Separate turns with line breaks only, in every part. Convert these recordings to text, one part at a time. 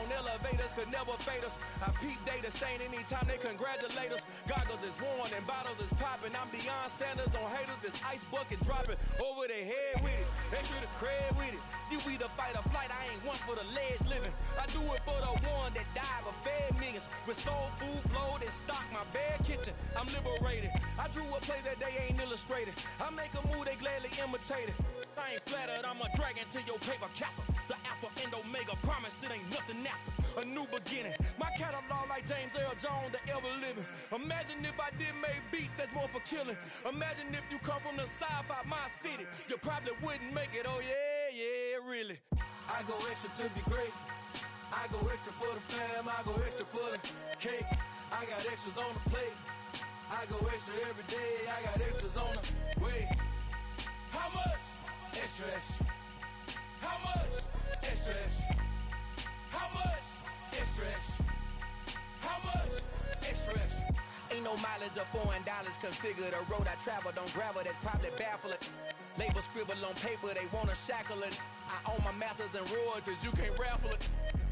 on elevators could never fade us. I peep data stain anytime they congratulate us. Goggles is worn and bottles is popping. I'm beyond Sanders on haters, this ice bucket dropping over their head with it. Extra the cred with it. You either fight or flight, I ain't one for the ledge living. I do it for the one that died but fed millions. With soul food flowed and stocked my bare kitchen. I'm liberated. I drew a play that they ain't illustrated. I make a move they gladly imitate it. I ain't flattered, I'm a dragon to your paper castle. The Alpha and Omega, promise it ain't nothing after. A new beginning. My catalog like James Earl Jones, the ever living. Imagine if I did make beats that's more for killing. Imagine if you come from the south out my city. You probably wouldn't make it, oh yeah, really. I go extra to be great. I go extra for the fam, I go extra for the cake. I got extras on the plate. I go extra every day, I got extras on the way. How much? Extra, extra. How much? Extra, extra. How much? Extra, extra. How much? Extra, extra. Ain't no mileage of $4 configure the road I travel. Don't gravel that probably baffle it. Label scribble on paper, they wanna shackle it. I own my masters and royalties, you can't raffle it.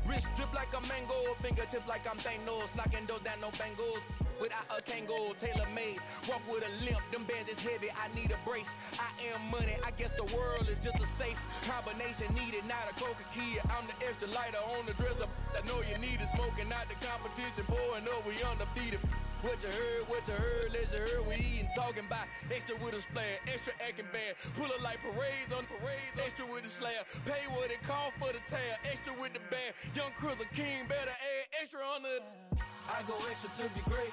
Wrist drip like a mango, fingertips like I'm Thanos, knocking those down no bangles. Without a Kango, tailor-made, walk with a limp, them bands is heavy, I need a brace. I am money, I guess the world is just a safe combination needed, not a coca key. I'm the extra lighter on the dresser, I know you need it, smoking out the competition, pouring up, we undefeated. What you heard, let you heard, we eatin', talking about extra with a splash, extra acting bad, pull it like parades on parades, extra with the slab, pay what it cost for the tab, extra with the band, young Cruiser King, better add extra on the... I go extra to be great.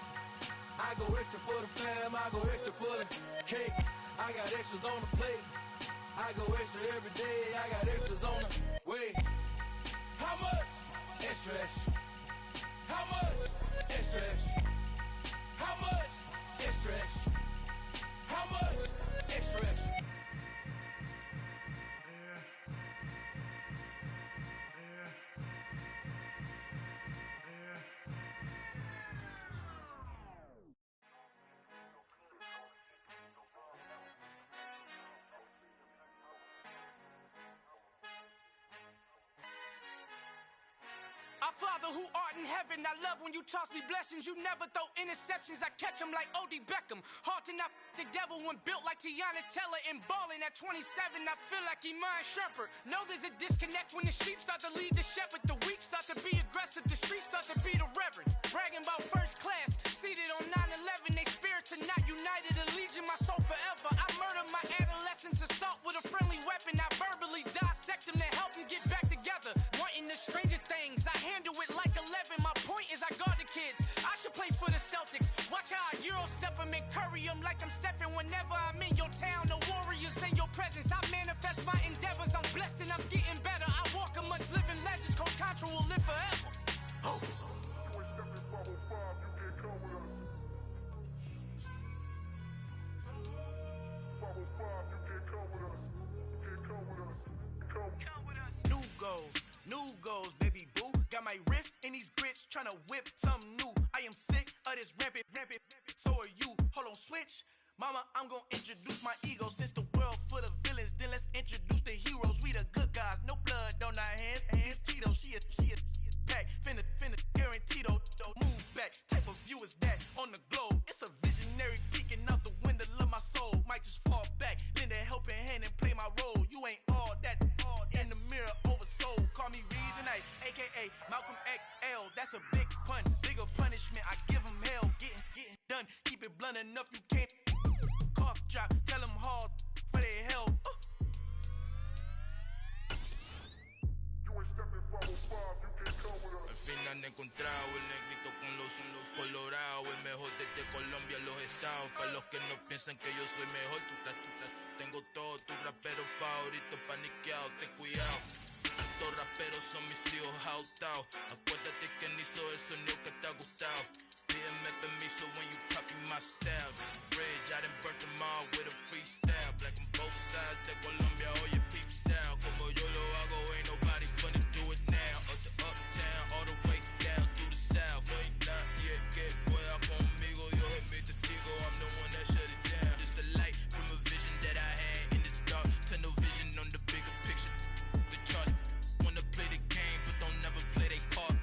I go extra for the fam, I go extra for the cake. I got extras on the plate. I go extra every day, I got extras on the way. How much? Extra, extra. How much? Extra, extra. How much? Extra, extra. How much? Extra, extra.
Our Father who art in heaven, I love when you toss me blessings. You never throw interceptions, I catch them like O.D. Beckham. Halting up the devil when built like Tiana Teller. And balling at 27, I feel like Iman Shumpert. Know there's a disconnect when the sheep start to lead the shepherd. The weak start to be aggressive, the streets start to be the reverend. Bragging about first class, seated on 9/11. They spirits are not united, a legion, my soul forever. I murder my adolescence, assault with a friendly weapon. I verbally dissect them to help them get back together. Wanting the stranger things, I handle it like 11. My point is I guard the kids. I should play for the Celtics. Watch how I Euro step them and curry them like I'm Stephen. Whenever I'm in your town, the Warriors in your presence. I manifest my endeavors. I'm blessed and I'm getting better. I walk amongst living legends. Coach Contra will live forever. Oh. New goals, baby boo. Got my wrist in these grits, tryna whip something new. I am sick of this rampant. So are you. Hold on, switch. Mama, I'm gonna introduce my ego. Since the world full of villains, then let's introduce the heroes. We the good guys, no blood on our hands. Hands Tito, she a pack. Finna, guaranteed, don't move back. Type of view is that on the globe? It's a visionary peeking out the window of my soul. Might just fall back, lend a helping hand and play my role. You ain't all that. In the mirror, oversold. Call me Reason A, aka Malcolm XL. That's a big pun, bigger punishment. I give him hell, getting done. Keep it blunt enough, you can't. Cough drop, tell them hard for their health.
Al fin han encontrado el negrito con los colorados, el mejor desde Colombia a los estados. Para los que no piensan que yo soy mejor, tengo todo, tu rapero favorito paniqueado, ten cuidado. Estos raperos son mis hijos jautados. Acuérdate que ni hizo el sonido que te ha gustado. Pídeme permiso when you copy my style. This bridge, I done burnt them all with a freestyle. Black on both sides de Colombia, oye peep style. Como yo lo hago, ain't nobody finna do it now. Up to uptown, all the way down through the south. No hay nadie que pueda conmigo, Dios es mi testigo. I'm the one that shut it down. Just the light from a vision that I had in the dark. Tunnel vision on the bigger picture. The charts wanna play the game, but don't never play their part.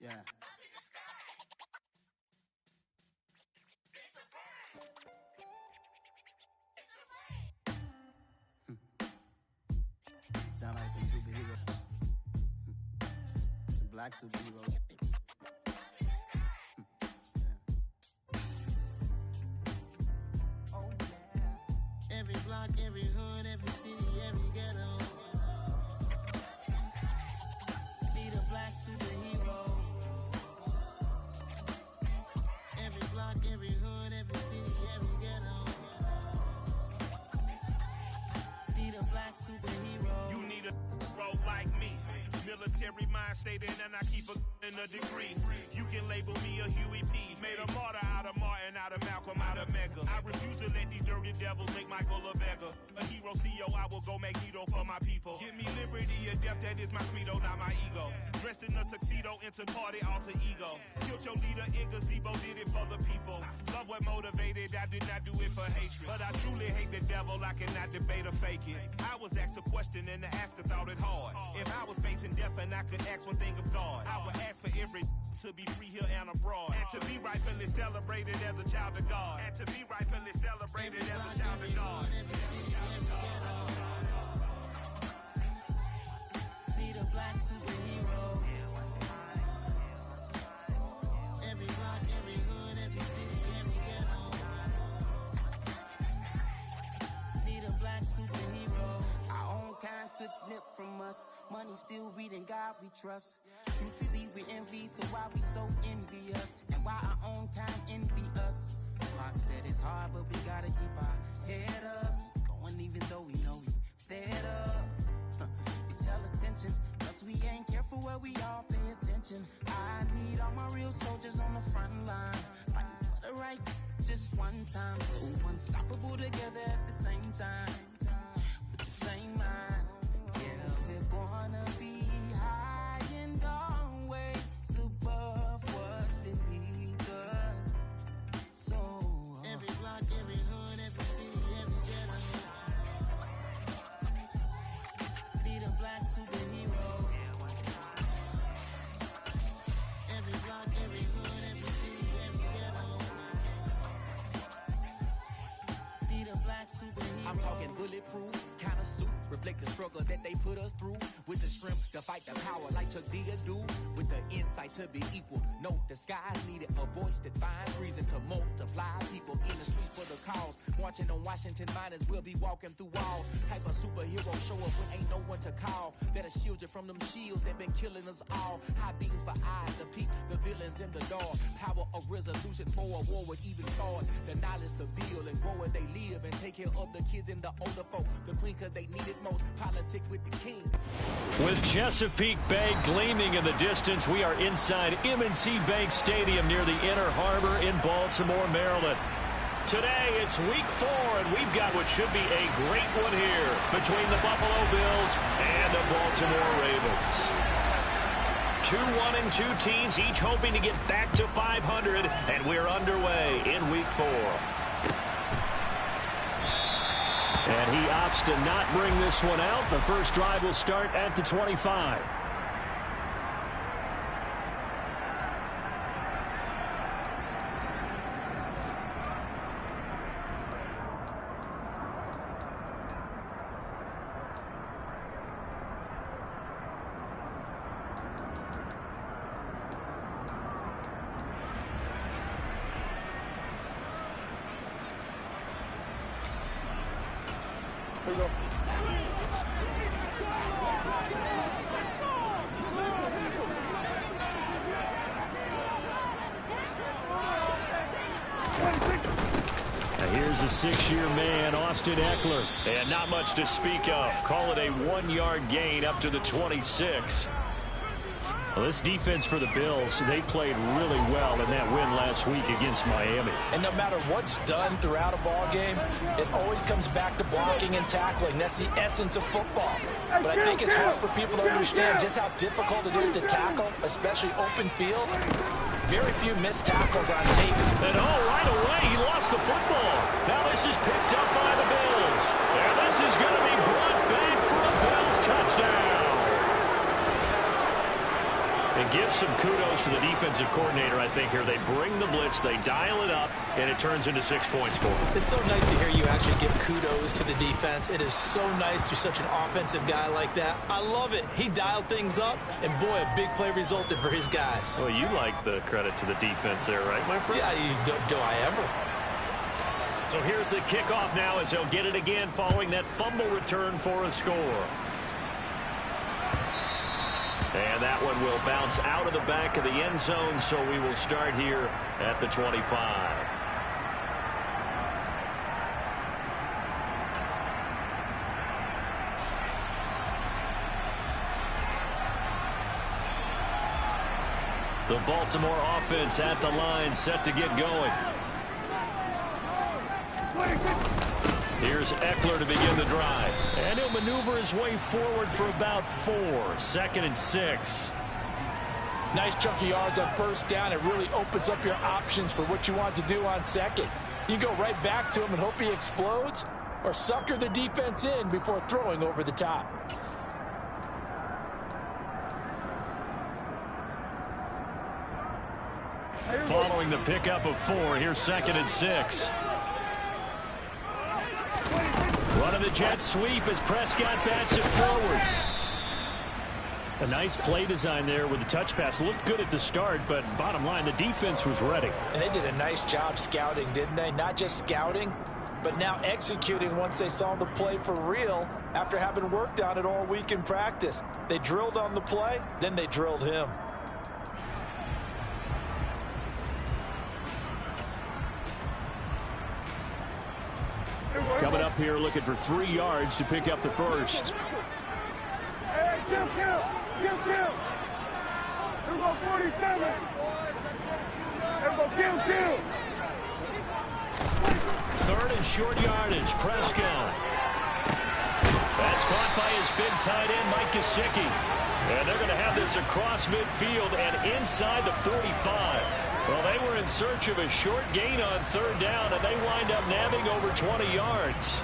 Yeah. Sound like some superheroes. Some black superheroes. Oh, yeah. Every block, every hood, every city, every ghetto. Need a black superhero. Every block, every hood, every city, every ghetto. Need a black superhero.
You need a hero like me. Military mind stated, and I keep in a degree. You can label me a Huey P. Made a martyr out of Martin, out of Malcolm, out of Mega. I refuse to let these dirty devils make Michael a beggar. A hero CEO, I will go Magneto for my people. Give me liberty or death, that is my credo, not my ego. Dressed in a tuxedo, into party, alter ego. Killed your leader in gazebo, did it for the people. Love what motivated, I did not do it for hatred. But I truly hate the devil, I cannot debate or fake it. I was asked a question and the asker thought it hard. If I was facing death and I could ask one thing of God, I would ask for every to be free here and abroad, and to be rightfully celebrated as a child of God, and to be rightfully celebrated as a child of God.
Need a black superhero. Every block, every hood, every city, every ghetto. Need a black superhero. Our own kind took nip from us. Money still reading God we trust. Truthfully we envy, so why we so envious? And why our own kind envy us? Pac said it's hard, but we gotta keep our head up. Going even though we know we fed up. It's hell attention, plus we ain't careful where we all pay attention. I need all my real soldiers on the front line, fighting for the right just one time. So unstoppable together at the same time, with the same mind. Yeah, we're gonna be high and always above what's beneath us. So every block, every hood, every city, every ghetto. Need a black superhero. Every block, every hood, every city, every ghetto. Need a black superhero.
I'm talking bulletproof kind of suit, reflect the struggle that they put us through, with the strength to fight the power like Chuck D do, with the insight to be equal. No disguise needed, a voice that finds reason to multiply people in the streets for the cause. Marching on Washington, might as well be walking through walls. Type of superhero show up when ain't no one to call. That'll shield you from them shields that been killing us all. High beams for eyes to peek the villains in the dark. Power of resolution for a war would even start. The knowledge to build and grow where they live, and take care of the kids and the older folk. The queen cause they need it most. Politic with the king.
With Chesapeake Bay gleaming in the distance, we are inside M&T Bank Stadium near the Inner Harbor in Baltimore, Maryland. Today, it's week 4, and we've got what should be a great one here between the Buffalo Bills and the Baltimore Ravens. 2-1-2 teams, each hoping to get back to 500, and we're underway in week 4. And he opts to not bring this one out. The first drive will start at the 25.
Here we go.
Here's a 6-year man, Austin Eckler. And not much to speak of. Call it a 1-yard gain up to the 26. Well, this defense for the Bills, they played really well in that win last week against Miami.
And no matter what's done throughout a ball game, it always comes back to blocking and tackling. That's the essence of football. But I think it's hard for people to understand just how difficult it is to tackle, especially open field. Very few missed tackles on tape.
And right away, he lost the football. Now this is picked up by the Bills. And this is going to be brought back for a Bills touchdown. And give some kudos to the defensive coordinator, I think, here. They bring the blitz, they dial it up, and it turns into 6 points for them.
It's so nice to hear you actually give kudos to the defense. It is so nice. You're such an offensive guy like that. I love it. He dialed things up, and boy, a big play resulted for his guys.
Well, you like the credit to the defense there, right, my friend?
Yeah, do I ever?
So here's the kickoff now as he'll get it again following that fumble return for a score. And that one will bounce out of the back of the end zone, so we will start here at the 25. The Baltimore offense at the line, set to get going. Here's Eckler to begin the drive. And he'll maneuver his way forward for about 4. 2nd and 6.
Nice chunk of yards on first down. It really opens up your options for what you want to do on second. You go right back to him and hope he explodes, or sucker the defense in before throwing over the top.
Following the pickup of 4, here's 2nd and 6. Running the jet sweep as Prescott bats it forward. A nice play design there with the touch pass. Looked good at the start, but bottom line, the defense was ready.
And they did a nice job scouting, didn't they? Not just scouting, but now executing once they saw the play for real after having worked on it all week in practice. They drilled on the play, then they drilled him.
Coming up here looking for 3 yards to pick up the first.
Hey, kill. Here we go, 47. Here we go, kill.
3rd and short yardage, Prescott. That's caught by his big tight end, Mike Gesicki. And they're going to have this across midfield and inside the 45. Well, they were in search of a short gain on 3rd down, and they wind up nabbing over 20 yards.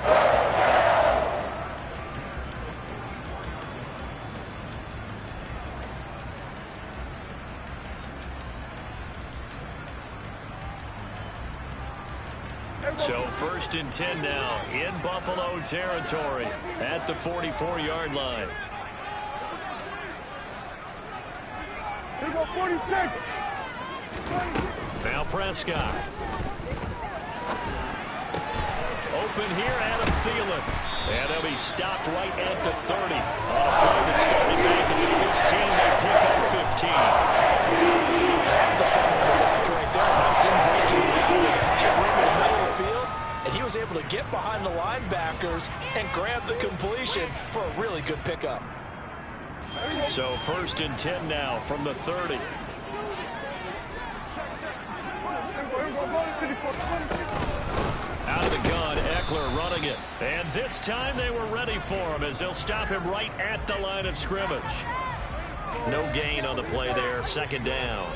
So 1st and 10 now in Buffalo territory at the 44-yard line.
Here we go, 46.
Now Prescott. Open here, Adam Thielen. And he'll be stopped right at the 30. On a play that started back at the 15, they pick up 15.
That's a play right there. That's him breaking down the pocket room in the middle of the field, and he was able to get behind the linebackers and grab the completion for a really good pickup.
So 1st and 10 now from the 30. Out of the gun, Eckler running it. And this time they were ready for him as they'll stop him right at the line of scrimmage. No gain on the play there, 2nd down.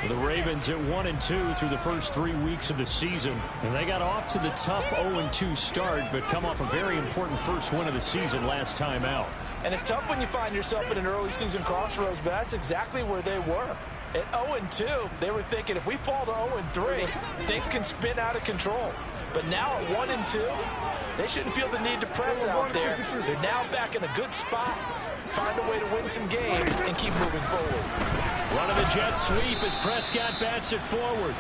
The Ravens at 1-2 through the first 3 weeks of the season. And they got off to the tough 0-2 start, but come off a very important first win of the season last time out.
And it's tough when you find yourself in an early season crossroads, but that's exactly where they were. At 0-2, they were thinking if we fall to 0-3, things can spin out of control. But now at 1-2, they shouldn't feel the need to press out there. They're now back in a good spot, find a way to win some games, and keep moving forward.
Running the jet sweep as Prescott bats it forward.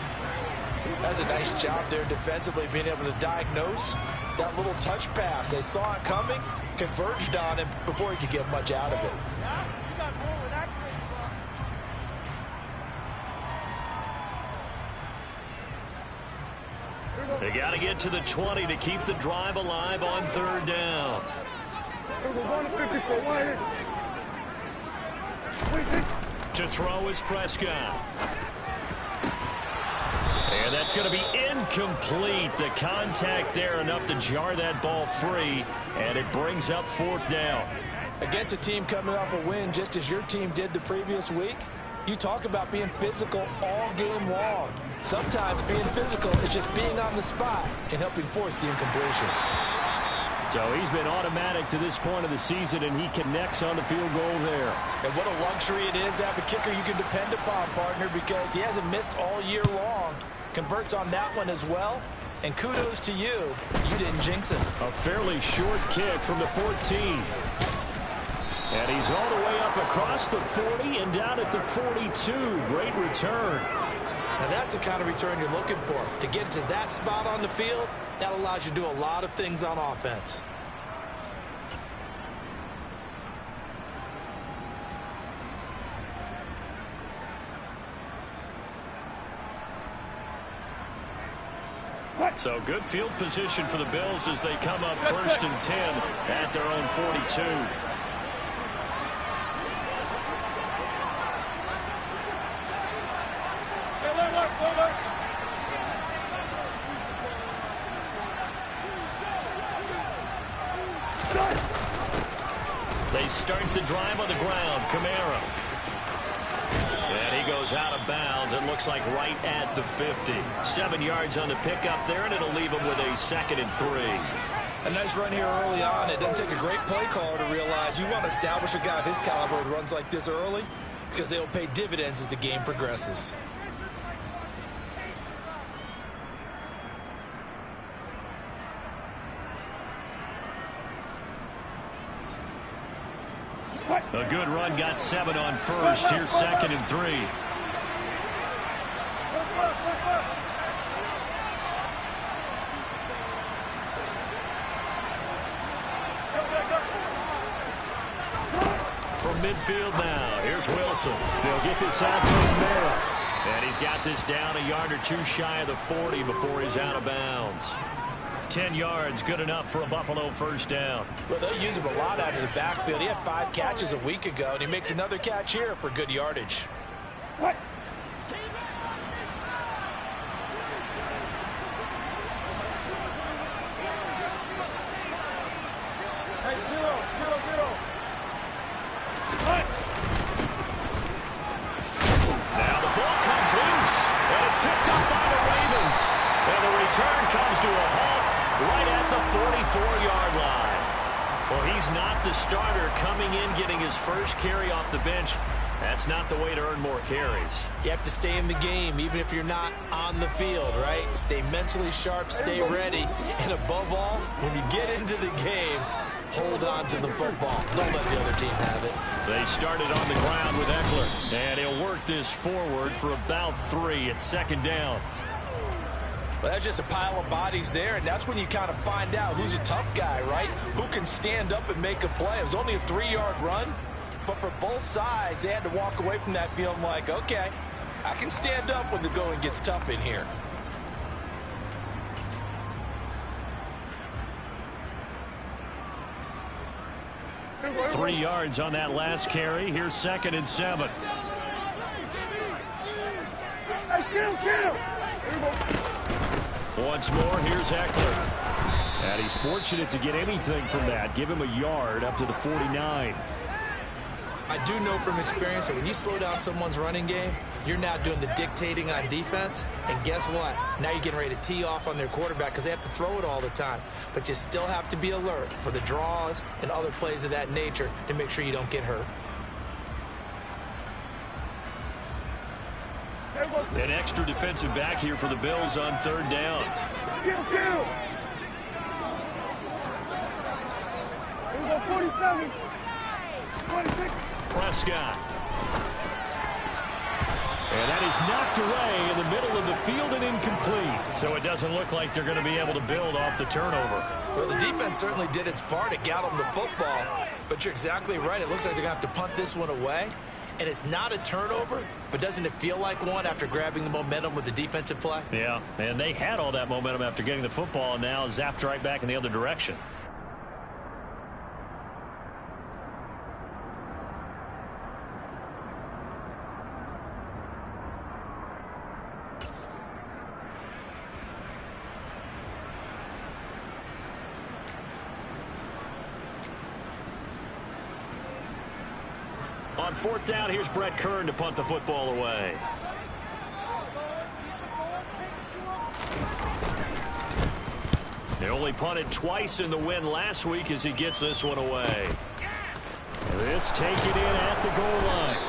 That's a nice job there defensively, being able to diagnose that little touch pass. They saw it coming, converged on him before he could get much out of it.
They got to get to the 20 to keep the drive alive on 3rd down. To throw is Prescott. And that's going to be incomplete. The contact there enough to jar that ball free, and it brings up 4th down.
Against a team coming off a win just as your team did the previous week, you talk about being physical all game long. Sometimes being physical is just being on the spot and helping force the incompletion.
So he's been automatic to this point of the season, and he connects on the field goal there.
And what a luxury it is to have a kicker you can depend upon, partner, because he hasn't missed all year long. Converts on that one as well. And kudos to you. You didn't jinx him.
A fairly short kick from the 14. And he's all the way up across the 40 and down at the 42. Great return.
Now that's the kind of return you're looking for. To get to that spot on the field, that allows you to do a lot of things on offense.
So good field position for the Bills as they come up 1st and 10 at their own 42. They start the drive on the ground. Kamara. And he goes out of bounds. It looks like right at the 50. 7 yards on the pickup there, and it'll leave him with a 2nd and 3.
A nice run here early on. It doesn't take a great play caller to realize you want to establish a guy of his caliber with runs like this early because they'll pay dividends as the game progresses.
A good run, got 7 on first. Here's 2nd and 3. From midfield now, here's Wilson. They'll get this out to Romero. And he's got this down a yard or two shy of the 40 before he's out of bounds. 10 yards, good enough for a Buffalo first down.
Well, they'll use him a lot out of the backfield. He had 5 catches a week ago, and he makes another catch here for good yardage.
What? Hey, 0-0-0.
Now the ball comes loose, and it's picked up by the Ravens. And the return comes to a halt right at the 44-yard line. Well, he's not the starter coming in, getting his first carry off the bench. That's not the way to earn more carries.
You have to stay in the game, even if you're not on the field, right? Stay mentally sharp, stay ready, and above all, when you get into the game, hold on to the football. Don't let the other team have it.
They started on the ground with Eckler, and he'll work this forward for about 3 at 2nd down.
Well, that's just a pile of bodies there, and that's when you kind of find out who's a tough guy, right? Who can stand up and make a play. It was only a 3-yard run, but for both sides, they had to walk away from that feeling like, okay, I can stand up when the going gets tough in here.
Three yards on that last carry. Here's 2nd and 7.
Hey, kill!
Once more, here's Eckler. And he's fortunate to get anything from that. Give him a yard up to the 49.
I do know from experience that when you slow down someone's running game, you're now doing the dictating on defense. And guess what? Now you're getting ready to tee off on their quarterback because they have to throw it all the time. But you still have to be alert for the draws and other plays of that nature to make sure you don't get hurt.
An extra defensive back here for the Bills on 3rd down.
Kill! Here we go, 47. 26.
Prescott. And that is knocked away in the middle of the field and incomplete. So it doesn't look like they're going to be able to build off the turnover.
Well, the defense certainly did its part to get them the football. But you're exactly right. It looks like they're going to have to punt this one away. And it's not a turnover, but doesn't it feel like one after grabbing the momentum with the defensive play?
Yeah, and they had all that momentum after getting the football, and now zapped right back in the other direction. On 4th down, here's Brett Kern to punt the football away. He only punted twice in the win last week as he gets this one away. This taken in at the goal line.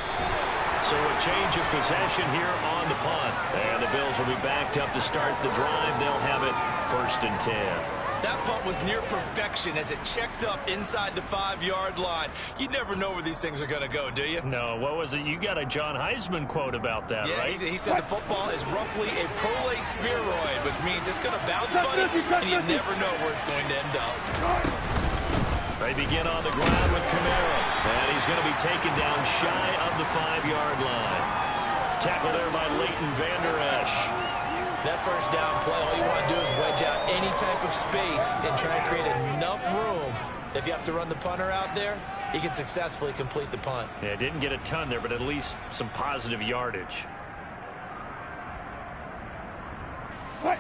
So a change of possession here on the punt. And the Bills will be backed up to start the drive. They'll have it 1st and 10.
That punt was near perfection as it checked up inside the 5-yard line. You never know where these things are going to go, do you?
No, what was it? You got a John Heisman quote about that,
yeah,
right?
He said the football is roughly a prolate spheroid, which means it's going to bounce funny, and you never know where it's going to end up.
They begin on the ground with Kamara, and he's going to be taken down shy of the 5-yard line. Tackle there by Leighton Vander Esch.
That first down play, all you want to do is wedge out any type of space and try and create enough room. If you have to run the punter out there, he can successfully complete the punt.
Yeah, didn't get a ton there, but at least some positive yardage.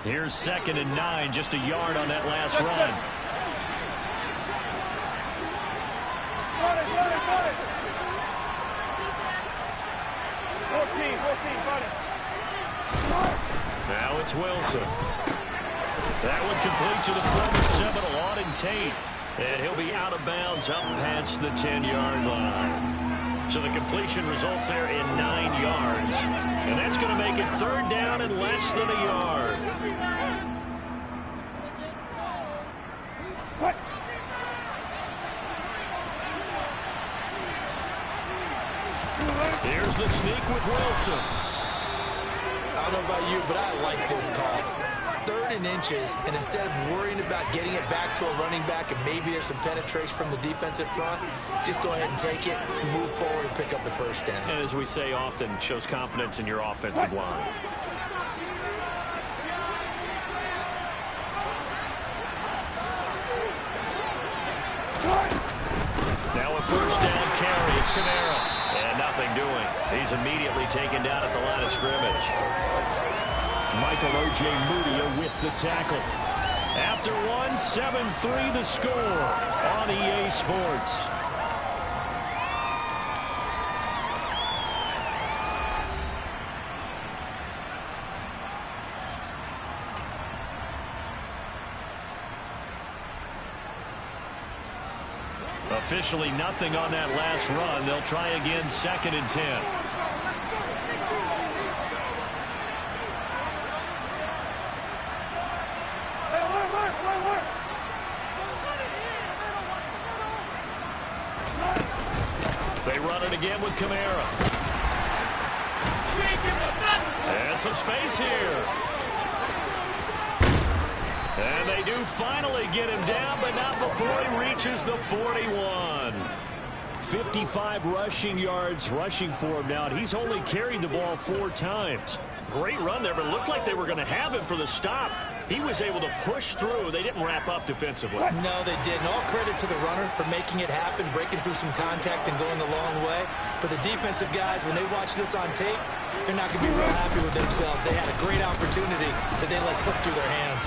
Here's 2nd and 9, just a yard on that last run.
Got it. 14, got it.
Now it's Wilson. That one complete to the former Seminole, Auden Tate. And he'll be out of bounds up past the 10-yard line. So the completion results there in 9 yards. And that's going to make it 3rd down and less than a yard. Here's the sneak with Wilson.
I don't know about you, but I like this call. 3rd and inches, and instead of worrying about getting it back to a running back and maybe there's some penetration from the defensive front, just go ahead and take it, move forward, and pick up the 1st down.
And as we say often, shows confidence in your offensive line. Now a 1st down carry. It's Kamara. And nothing doing. He's immediately taken down at the line of scrimmage. Michael O.J. Mudia with the tackle. After one, 7-3 the score on EA Sports. Officially nothing on that last run. They'll try again, 2nd and 10. They run it again with Kamara. And some space here. And they do finally get him down, but not before he reaches the 41. 55 rushing yards rushing for him now. He's only carried the ball 4 times. Great run there, but it looked like they were going to have him for the stop. He was able to push through. They didn't wrap up defensively.
No, they didn't. All credit to the runner for making it happen, breaking through some contact and going a long way. But the defensive guys, when they watch this on tape, they're not going to be real happy with themselves. They had a great opportunity that they let slip through their hands.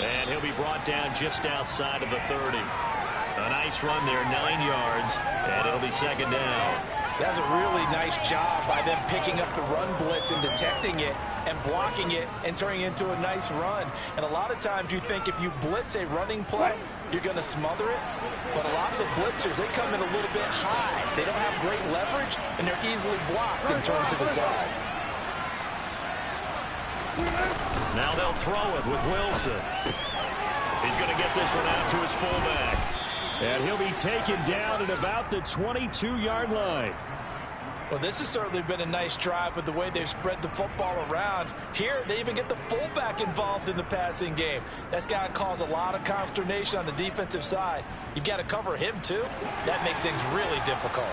And he'll be brought down just outside of the 30. A nice run there, 9 yards, and it'll be 2nd down.
That's a really nice job by them picking up the run blitz and detecting it and blocking it and turning it into a nice run. And a lot of times you think if you blitz a running play, you're going to smother it. But a lot of the blitzers, they come in a little bit high. They don't have great leverage, and they're easily blocked and turned to the side.
Now they'll throw it with Wilson. He's going to get this one out to his fullback. And he'll be taken down at about the 22-yard line.
Well, this has certainly been a nice drive with the way they've spread the football around. Here, they even get the fullback involved in the passing game. That's got to cause a lot of consternation on the defensive side. You've got to cover him, too. That makes things really difficult.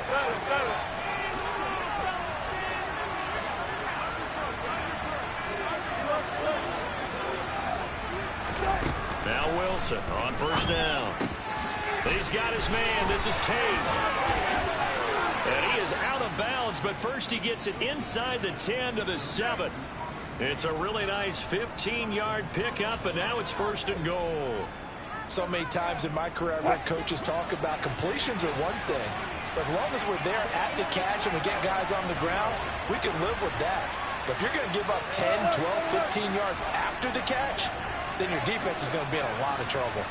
Now Wilson on 1st down. He's got his man. This is Tate. And he is out of bounds, but first he gets it inside the 10 to the 7. It's a really nice 15-yard pickup, and now it's 1st and goal.
So many times in my career, I've heard coaches talk about completions are one thing. But as long as we're there at the catch and we get guys on the ground, we can live with that. But if you're going to give up 10, 12, 15 yards after the catch, then your defense is going to be in a lot of trouble.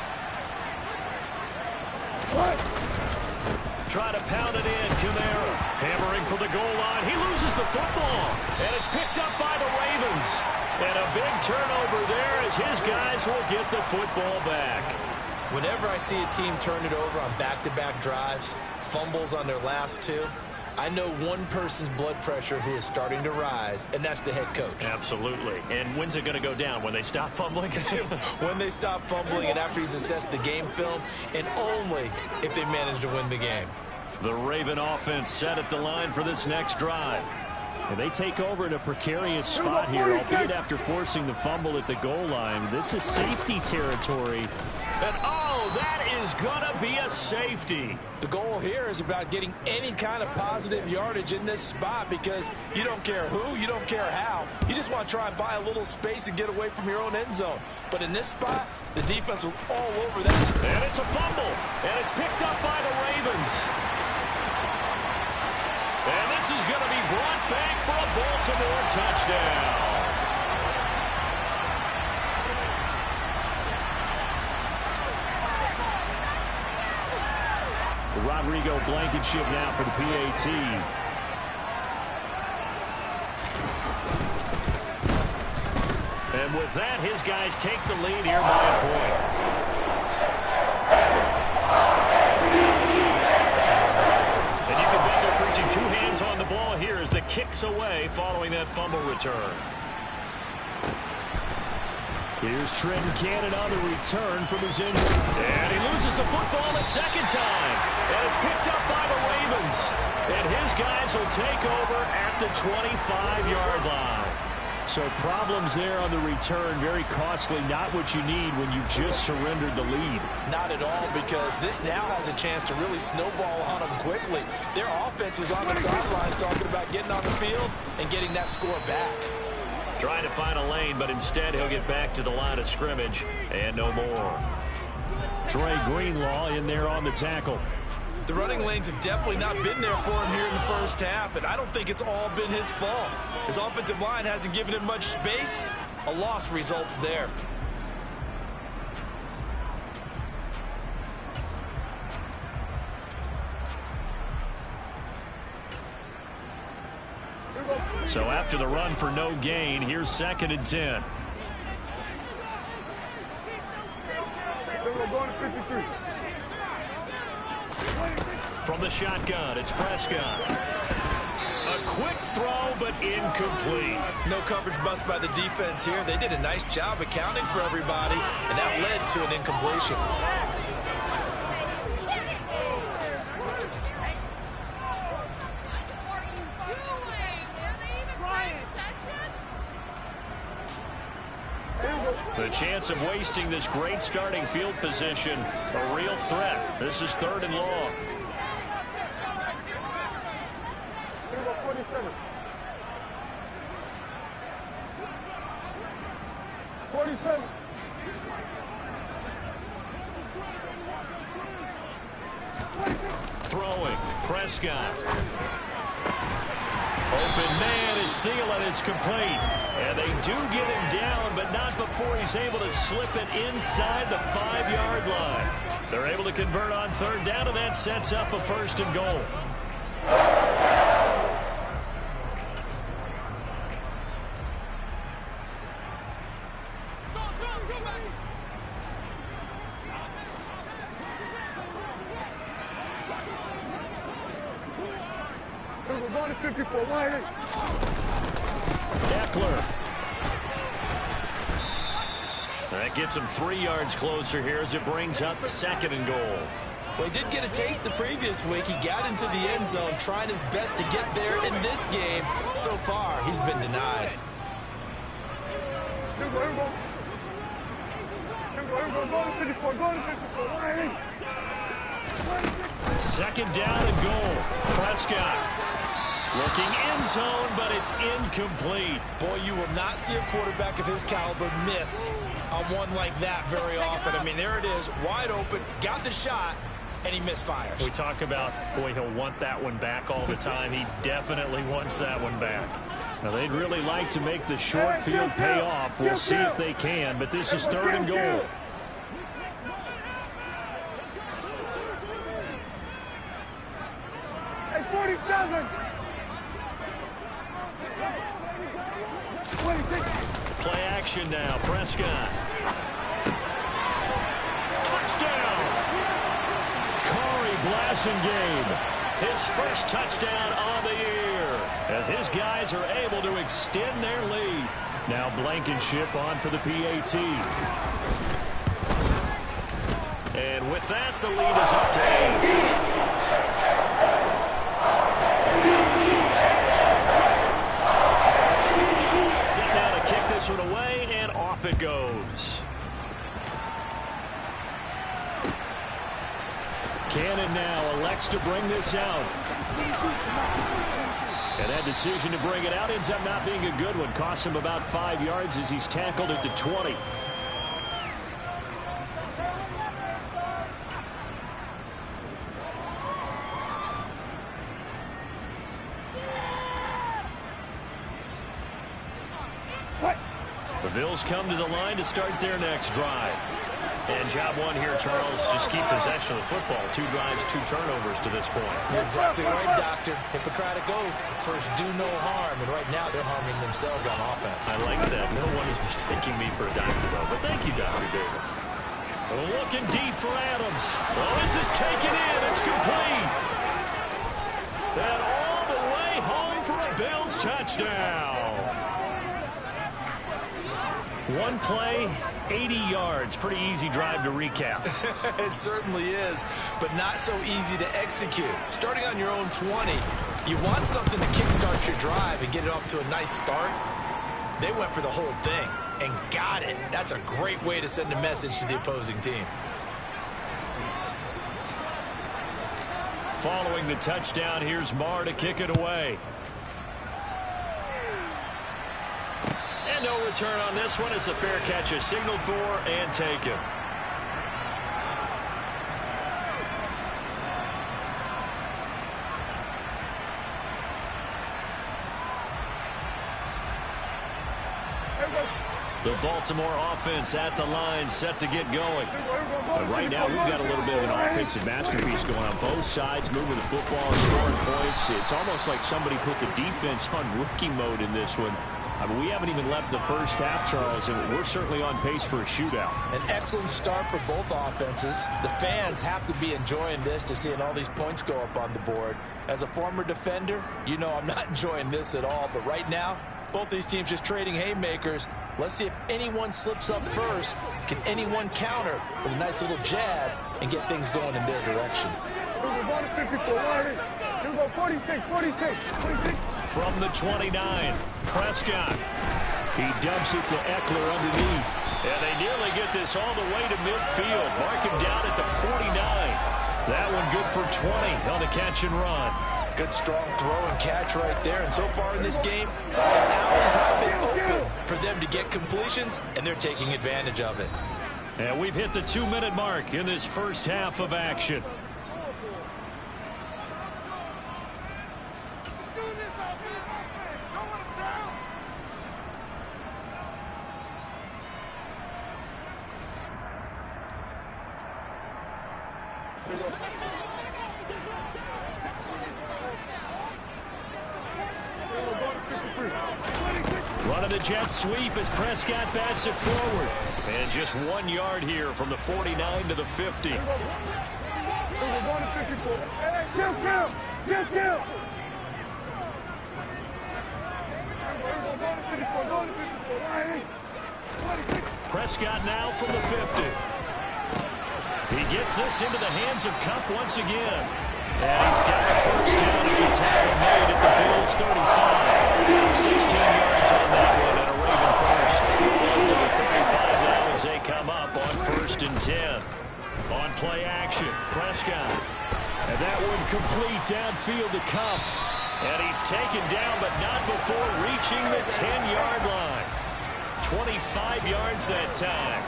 Try to pound it in, Kamara. Hammering for the goal line. He loses the football, and it's picked up by the Ravens. And a big turnover there as his guys will get the football back.
Whenever I see a team turn it over on back-to-back drives, fumbles on their last two, I know one person's blood pressure who is starting to rise, and that's the head coach.
Absolutely. And when's it going to go down? When they stop fumbling?
When they stop fumbling and after he's assessed the game film, and only if they manage to win the game.
The Raven offense set at the line for this next drive. And they take over in a precarious spot here, albeit after forcing the fumble at the goal line. This is safety territory. And, oh, that is going to be a safety.
The goal here is about getting any kind of positive yardage in this spot because you don't care who, you don't care how. You just want to try and buy a little space and get away from your own end zone. But in this spot, the defense was all over that.
And it's a fumble, and it's picked up by the Ravens. And this is going to be brought back for a Baltimore touchdown. Rodrigo Blankenship now for the PAT. And with that, his guys take the lead here by a point. And you can bet they're preaching two hands on the ball here as the kick's away following that fumble return. Here's Trenton Cannon on the return from his injury. And he loses the football a second time. And it's picked up by the Ravens. And his guys will take over at the 25-yard line. So problems there on the return, very costly, not what you need when you've just surrendered the lead.
Not at all, because this now has a chance to really snowball on them quickly. Their offense was on the sidelines talking about getting on the field and getting that score back.
Trying to find a lane, but instead he'll get back to the line of scrimmage and no more. Trey Greenlaw in there on the tackle.
The running lanes have definitely not been there for him here in the first half, and I don't think it's all been his fault. His offensive line hasn't given him much space. A loss results there.
So after the run for no gain, here's 2nd and 10. From the shotgun, it's Prescott. A quick throw, but incomplete.
No coverage bust by the defense here. They did a nice job accounting for everybody, and that led to an incompletion.
The chance of wasting this great starting field position, a real threat. This is 3rd and long. Throwing, Prescott. Open man is Thielen. It's complete. And they do get him down, but not before he's able to slip it inside the 5-yard line. They're able to convert on 3rd down, and that sets up a 1st and goal. Eckler. That gets him 3 yards closer here as it brings up 2nd and goal.
Well, he did get a taste the previous week. He got into the end zone, trying his best to get there in this game. So far, he's been denied.
2nd down and goal. Prescott. Looking end zone, but it's incomplete.
Boy, you will not see a quarterback of his caliber miss on one like that very often. I mean, there it is, wide open, got the shot, and he misfires.
We talk about, boy, he'll want that one back all the time. He definitely wants that one back. Now, they'd really like to make the short field pay off. We'll see if they can, but this is 3rd and goal.
Hey, 47.
Play action now. Prescott. Touchdown. Corey Blasingame. His first touchdown on the year as his guys are able to extend their lead. Now Blankenship on for the PAT. And with that, the lead is up to 8. Set now to kick this one away, and off it goes. Cannon now elects to bring this out. And that decision to bring it out ends up not being a good one. Costs him about 5 yards as he's tackled at the 20. The Bills come to the line to start their next drive. And job one here, Charles, just keep possession of the football. 2 drives, 2 turnovers to this point.
You're exactly right, Doctor. Hippocratic oath. First, do no harm. And right now, they're harming themselves on offense.
I like that. No one is mistaking me for a doctor, though. But thank you, Dr. Davis. Looking deep for Adams. Oh, this is taken in. It's complete. And all the way home for a Bills touchdown. One play, 80 yards. Pretty easy drive to recap.
It certainly is, but not so easy to execute. Starting on your own 20, you want something to kickstart your drive and get it off to a nice start. They went for the whole thing and got it. That's a great way to send a message to the opposing team.
Following the touchdown, here's Marr to kick it away. And no return on this one as the fair catch is signaled for and taken. The Baltimore offense at the line, set to get going. But right now, we've got a little bit of an offensive masterpiece going on both sides, moving the football, scoring points. It's almost like somebody put the defense on rookie mode in this one. I mean, we haven't even left the first half, Charles, and we're certainly on pace for a shootout.
An excellent start for both offenses. The fans have to be enjoying this to seeing all these points go up on the board. As a former defender, you know I'm not enjoying this at all, but right now, both these teams just trading haymakers. Let's see if anyone slips up first. Can anyone counter with a nice little jab and get things going in their direction?
From the 29, Prescott. He dumps it to Eckler underneath. And they nearly get this all the way to midfield. Mark him down at the 49. That one good for 20 on the catch and run.
Good strong throw and catch right there. And so far in this game, the alleys have been open for them to get completions, and they're taking advantage of it.
And we've hit the 2-minute mark in this first half of action. Running the jet sweep as Prescott bats it forward. And just 1 yard here from the 49 to the 50. Prescott now from the 50. He gets this into the hands of Kupp once again. And he's got a first down as a tackle made at the Bills' 35. 16 yards on that one and a Raven first. Up to the 35 now as they come up on 1st and 10. On play action, Prescott. And that one complete downfield to Kupp. And he's taken down, but not before reaching the 10-yard line. 25 yards that time.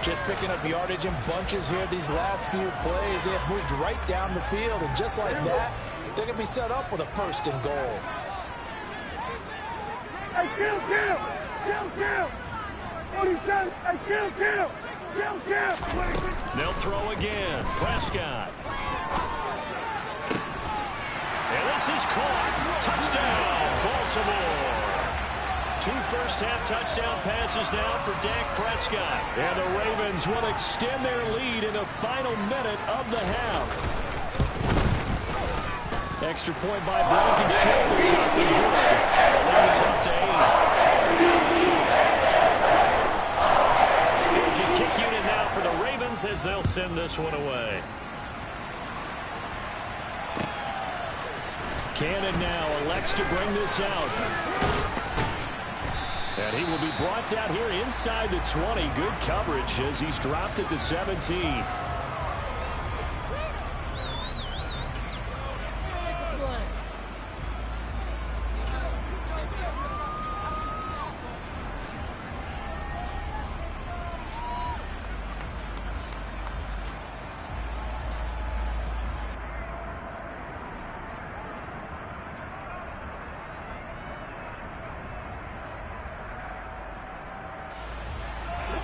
Just picking up yardage in bunches here these last few plays. They have moved right down the field, and just like that, they're going to be set up with a 1st and goal.
Kill! 47. Hey, kill! Kill!
They'll throw again. Prescott. And this is caught. Touchdown, Baltimore. 2 first-half touchdown passes now for Dak Prescott. And the Ravens will extend their lead in the final minute of the half. Extra point by Blankenship is up and good. The lead is up to 8. Here's the kick unit now for the Ravens as they'll send this one away. Cannon now elects to bring this out. And he will be brought down here inside the 20. Good coverage as he's dropped at the 17.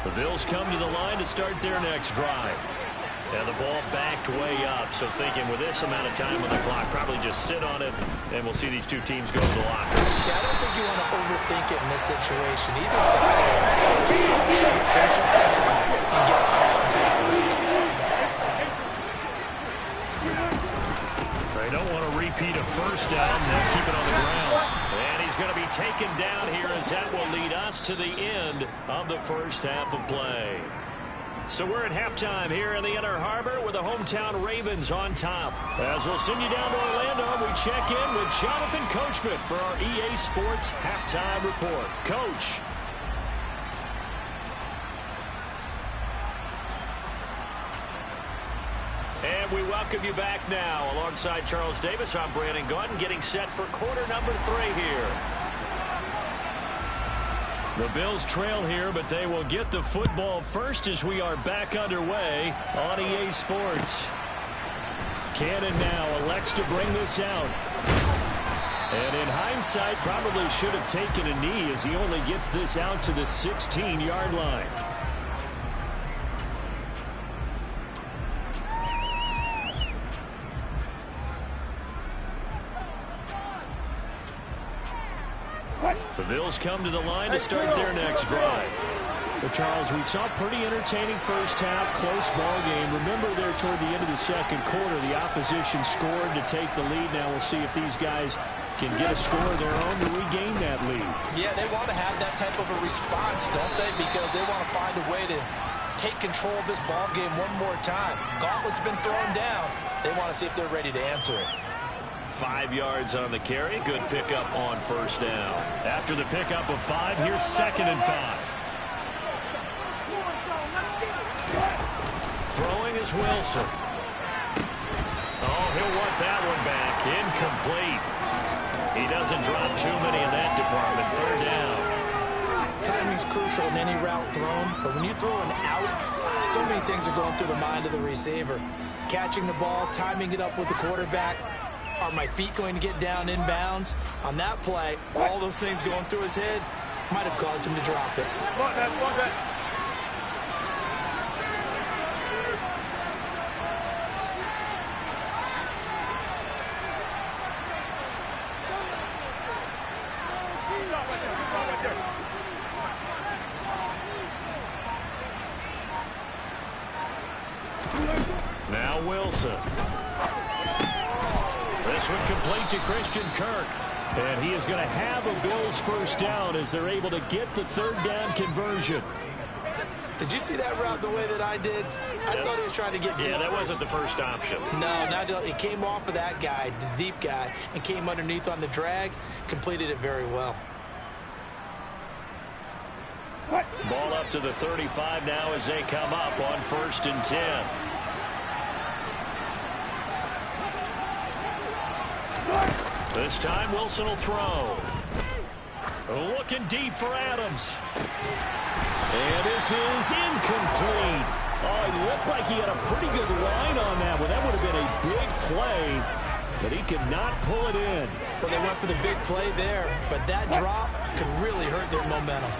The Bills come to the line to start their next drive. And the ball backed way up, so thinking with this amount of time on the clock, probably just sit on it, and we'll see these two teams go to the lockers.
Yeah, I don't think you want to overthink it in this situation. Either side of the ball, just go ahead and finish up the half and get on out and take it.
They don't want to repeat a first down. They'll keep it on the ground. And he's going to be taken down here as that will lead us to the end of the first half of play. So we're at halftime here in the Inner Harbor with the hometown Ravens on top. As we'll send you down to Orlando, we check in with Jonathan Coachman for our EA Sports Halftime Report. Coach. And we welcome you back now. Alongside Charles Davis, I'm Brandon Gunn, getting set for quarter number 3 here. The Bills trail here, but they will get the football first as we are back underway on EA Sports. Cannon now elects to bring this out. And in hindsight, probably should have taken a knee as he only gets this out to the 16-yard line. The Bills come to the line to start their next drive. Well, Charles, we saw a pretty entertaining first half, close ball game. Remember there toward the end of the second quarter, the opposition scored to take the lead. Now we'll see if these guys can get a score of their own to regain that lead. Yeah, they want to have that type of a response, don't they? Because they want to find a way to take control of this ball game one more time. Gauntlet's been thrown down. They want to see if they're ready to answer it. 5 yards on the carry. Good pickup on first down. After the pickup of 5, here's 2nd and 5. Throwing is Wilson. Oh, he'll want that one back. Incomplete. He doesn't drop too many in that department. 3rd down.
Timing's crucial in any route thrown, but when you throw an out, so many things are going through the mind of the receiver. Catching the ball, timing it up with the quarterback. Are my feet going to get down inbounds? On that play, all those things going through his head might have caused him to drop it.
Block that.
Now Wilson. This one complete to Christian Kirk. And he is going to have a Bills first down as they're able to get the 3rd down conversion.
Did you see that route the way that I did? I thought he was trying to get deep.
Yeah, that wasn't the first option.
No, it came off of that guy, the deep guy, and came underneath on the drag. Completed it very well.
Ball up to the 35 now as they come up on 1st and 10. This time Wilson will throw. Looking deep for Adams. And this is incomplete. Oh, it looked like he had a pretty good line on that one. That would have been a big play. but he cannot pull it in.
Well, they went for the big play there, but that drop could really hurt their momentum.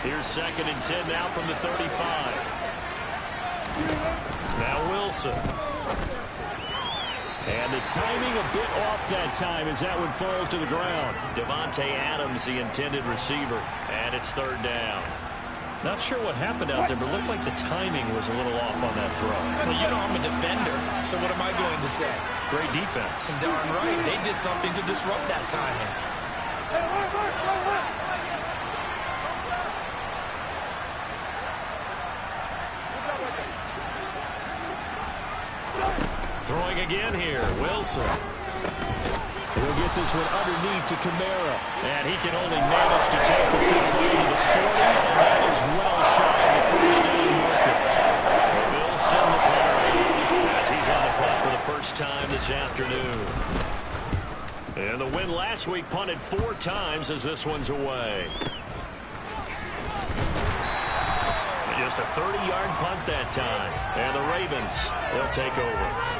Here's 2nd and 10 now from the 35. Now Wilson. And the timing a bit off that time as that one falls to the ground. Devontae Adams, the intended receiver, and it's 3rd down. Not sure what happened out there, but it looked like the timing was a little off on that throw.
Well, you know I'm a defender, so what am I going to say?
Great defense.
And darn right, they did something to disrupt that timing.
Throwing again here, Wilson. He'll get this one underneath to Kamara. And he can only manage to take the football to the 40, and that is well shy of the 1st down marker. Wilson, the punter, as he's on the punt for the first time this afternoon. And the win last week punted 4 times as this one's away. Just a 30-yard punt that time. And the Ravens, they'll take over.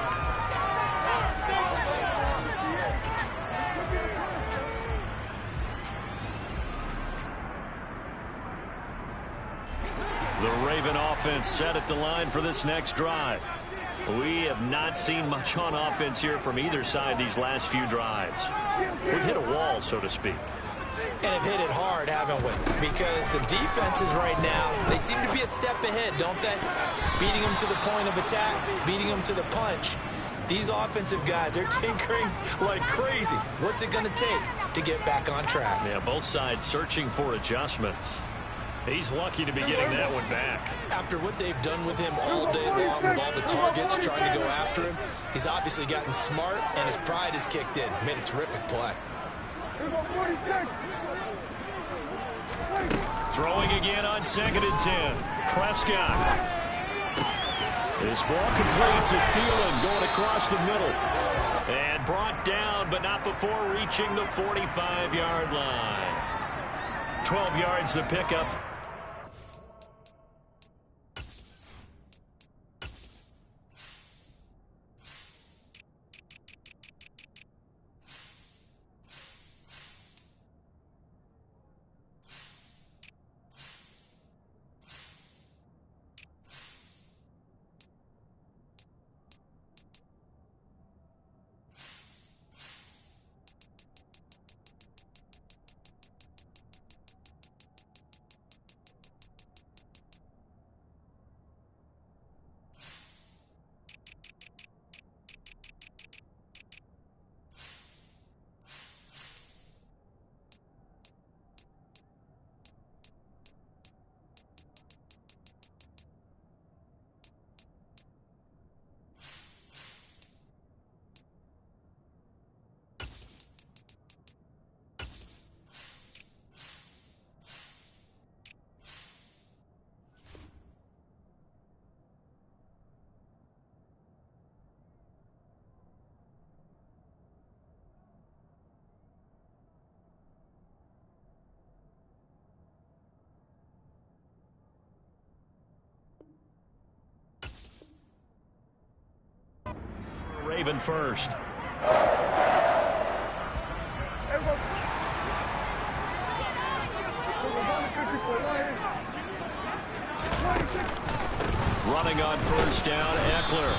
The Raven offense set at the line for this next drive. We have not seen much on offense here from either side these last few drives. We've hit a wall, so to speak.
And have hit it hard, haven't we? Because the defenses right now, they seem to be a step ahead, don't they? Beating them to the point of attack, beating them to the punch. These offensive guys, they're tinkering like crazy. What's it going to take to get back on track?
Yeah, both sides searching for adjustments. He's lucky to be getting that one back.
After what they've done with him all day long, with all the targets trying to go after him, he's obviously gotten smart, and his pride has kicked in. Made a terrific play.
Throwing again on 2nd and 10. Prescott. This ball complete to Thielen going across the middle. And brought down, but not before reaching the 45-yard line. 12 yards the pickup. Raven first. Running on 1st down, Eckler.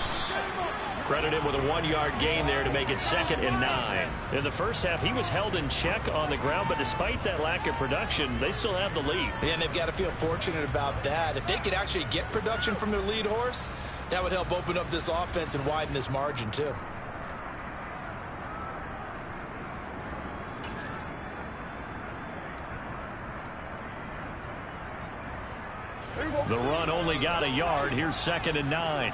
Credited with a 1-yard gain there to make it 2nd and 9. In the first half, he was held in check on the ground, but despite that lack of production, they still have the lead.
And they've got to feel fortunate about that. If they could actually get production from their lead horse, that would help open up this offense and widen this margin, too.
The run only got a yard. Here's 2nd and 9.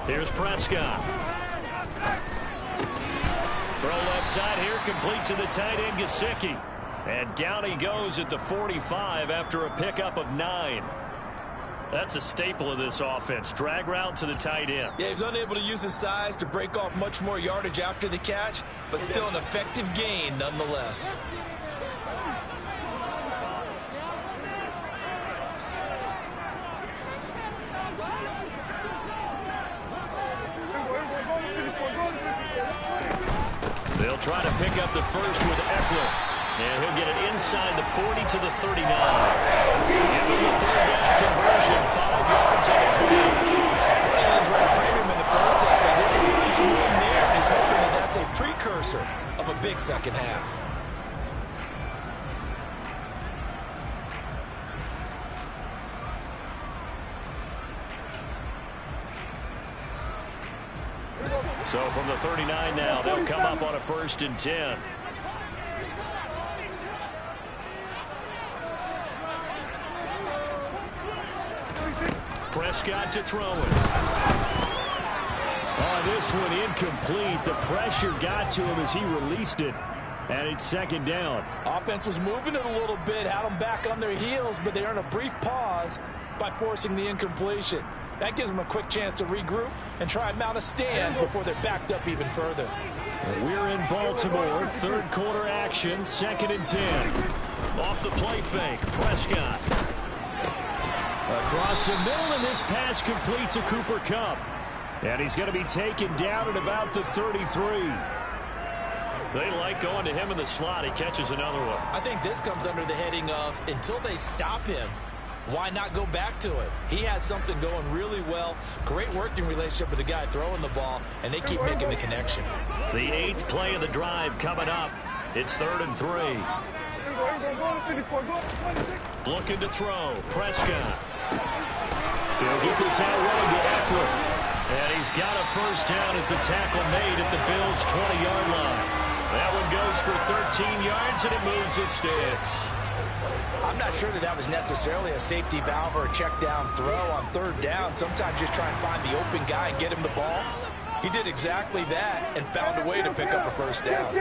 Here's Prescott. Throw left side here, complete to the tight end, Gesicki. And down he goes at the 45 after a pickup of 9. That's a staple of this offense. Drag route to the tight end.
Yeah, he's unable to use his size to break off much more yardage after the catch, but still an effective gain nonetheless.
up the first with Eckler. And he'll get it inside the 40 to the 39. Give him the third down conversion, 5 yards on the play.
He's run premium in the first half. He's able to find some room there, and he's hoping that that's a precursor of a big second half.
So from the 39 now, they'll come up on a 1st and 10. Prescott to throw it. Oh, this one incomplete. The pressure got to him as he released it. And it's 2nd down.
Offense was moving it a little bit, had them back on their heels, but they earned a brief pause by forcing the incompletion. That gives them a quick chance to regroup and try and mount a stand before they're backed up even further.
We're in Baltimore. 3rd quarter action. 2nd and 10. Off the play fake. Prescott. Across the middle, and this pass complete to Cooper Kupp. And he's going to be taken down at about the 33. They like going to him in the slot. He catches another one.
I think this comes under the heading of until they stop him, why not go back to it? He has something going really well. Great working relationship with the guy throwing the ball, and they keep making the connection.
The 8th play of the drive coming up. It's 3rd and 3. Looking to throw. Prescott. He'll get this out running to Eckler. And he's got a 1st down as the tackle made at the Bills' 20-yard line. That one goes for 13 yards, and it moves his sticks.
I'm not sure that was necessarily a safety valve or a check down throw on 3rd down. Sometimes just try and find the open guy and get him the ball. He did exactly that and found a way to pick up a 1st down.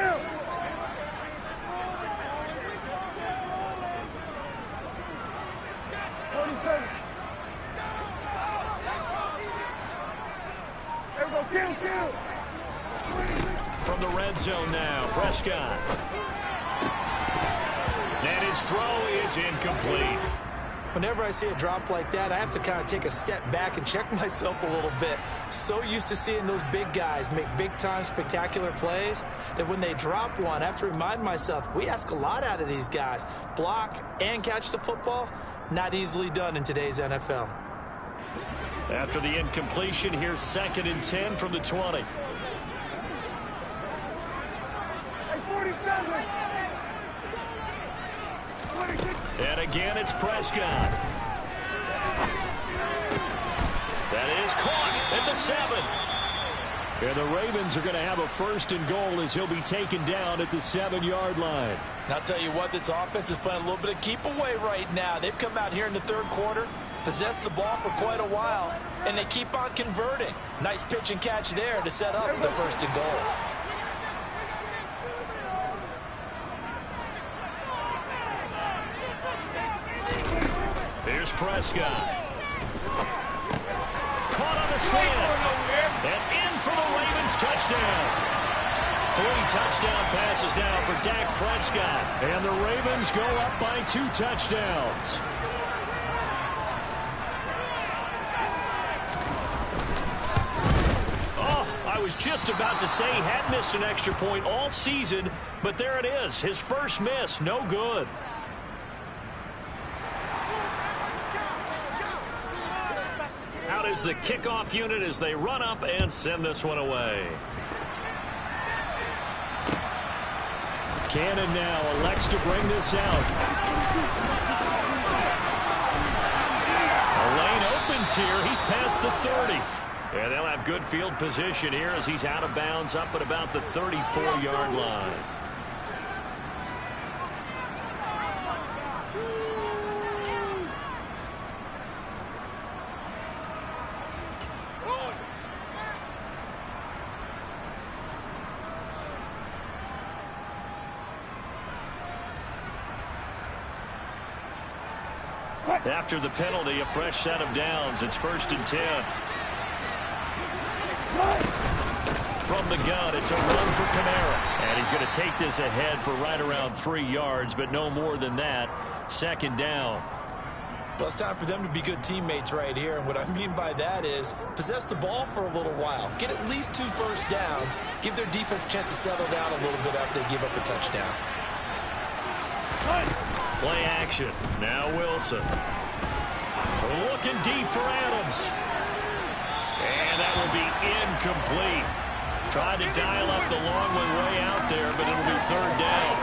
From the red zone now, Prescott. And his throw is incomplete.
Whenever I see a drop like that, I have to kind of take a step back and check myself a little bit. So used to seeing those big guys make big-time spectacular plays that when they drop one, I have to remind myself, we ask a lot out of these guys. Block and catch the football, not easily done in today's NFL.
After the incompletion, here's 2nd and 10 from the 20. And again, it's Prescott. That is caught at the 7. And the Ravens are going to have a 1st and goal as he'll be taken down at the 7-yard line.
And I'll tell you what, this offense is playing a little bit of keep away right now. They've come out here in the 3rd quarter, possessed the ball for quite a while, and they keep on converting. Nice pitch and catch there to set up the 1st and goal.
Here's Prescott. Caught on the slant. And in for the Ravens touchdown. 3 touchdown passes now for Dak Prescott. And the Ravens go up by 2 touchdowns. Oh, I was just about to say he had missed an extra point all season, but there it is. His first miss, no good. Out is the kickoff unit as they run up and send this one away. Cannon now elects to bring this out. The lane opens here. He's past the 30. And they'll have good field position here as he's out of bounds up at about the 34-yard line. After the penalty, a fresh set of downs. It's 1st and 10. From the gun, it's a run for Kamara. And he's going to take this ahead for right around 3 yards, but no more than that. 2nd down.
Well, it's time for them to be good teammates right here. And what I mean by that is possess the ball for a little while. Get at least 2 first downs. Give their defense a chance to settle down a little bit after they give up a touchdown.
Play action. Now Wilson. Looking deep for Adams. And that will be incomplete. Tried to dial up the long one way out there, but it'll be 3rd down.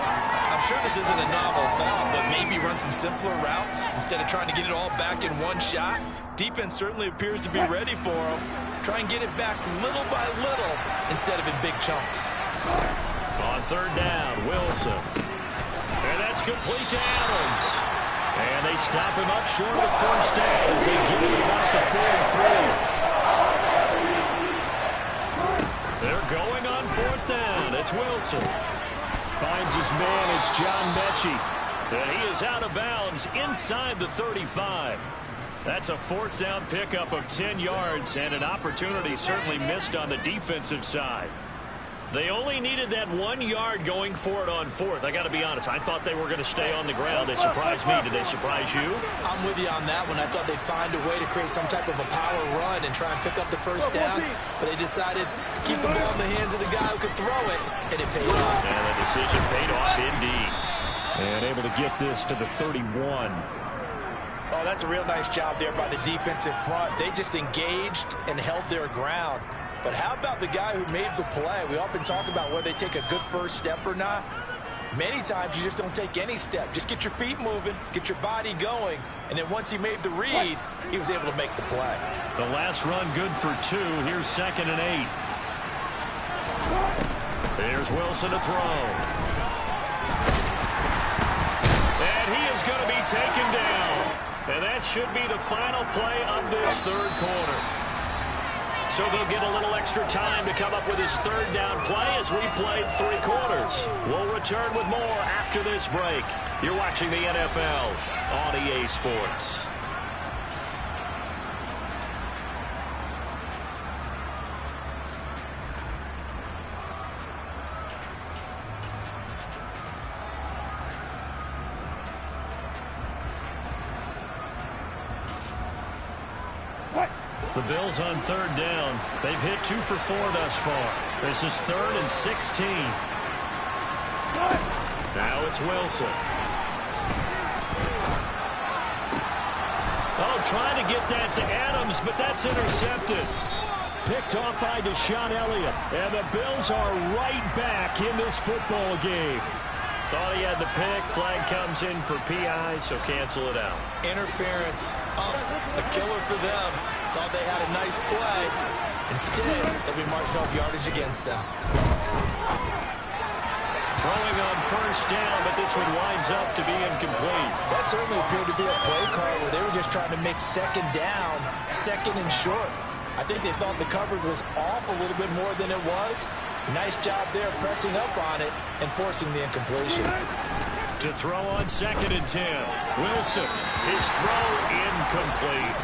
I'm sure this isn't a novel thought, but maybe run some simpler routes instead of trying to get it all back in one shot. Defense certainly appears to be ready for them. Try and get it back little by little instead of in big chunks.
On 3rd down, Wilson. And that's complete to Adams. And they stop him up short of 1st down as they give him about the 43. They're going on 4th down. It's Wilson. Finds his man. It's John Mechie. And he is out of bounds inside the 35. That's a 4th down pickup of 10 yards and an opportunity certainly missed on the defensive side. They only needed that 1 yard going for it on 4th. I got to be honest. I thought they were going to stay on the ground. They surprised me. Did they surprise you?
I'm with you on that one. I thought they'd find a way to create some type of a power run and try and pick up the 1st down. But they decided to keep the ball in the hands of the guy who could throw it, and it paid off.
And the decision paid off indeed. And able to get this to the 31.
Oh, that's a real nice job there by the defensive front. They just engaged and held their ground. But how about the guy who made the play? We often talk about whether they take a good first step or not. Many times you just don't take any step. Just get your feet moving, get your body going, and then once he made the read, he was able to make the play.
The last run good for 2. Here's 2nd and 8. There's Wilson to throw. And he is going to be taken down. And that should be the final play of this 3rd quarter. So they'll get a little extra time to come up with his 3rd down play as we played 3 quarters. We'll return with more after this break. You're watching the NFL on EA Sports. The Bills on 3rd down. They've hit 2 for 4 thus far. This is 3rd and 16. Now it's Wilson. Oh, trying to get that to Adams, but that's intercepted. Picked off by Deshaun Elliott. And the Bills are right back in this football game. Thought he had the pick. Flag comes in for PI, so cancel it out.
Interference. Oh, a killer for them. Thought they had a nice play. Instead, they'll be marching off yardage against them.
Throwing on 1st down, but this one winds up to be incomplete.
That certainly appeared to be a play call where they were just trying to make 2nd down, 2nd and short. I think they thought the coverage was off a little bit more than it was. Nice job there pressing up on it and forcing the incompletion.
To throw on 2nd and 10. Wilson, his throw incomplete.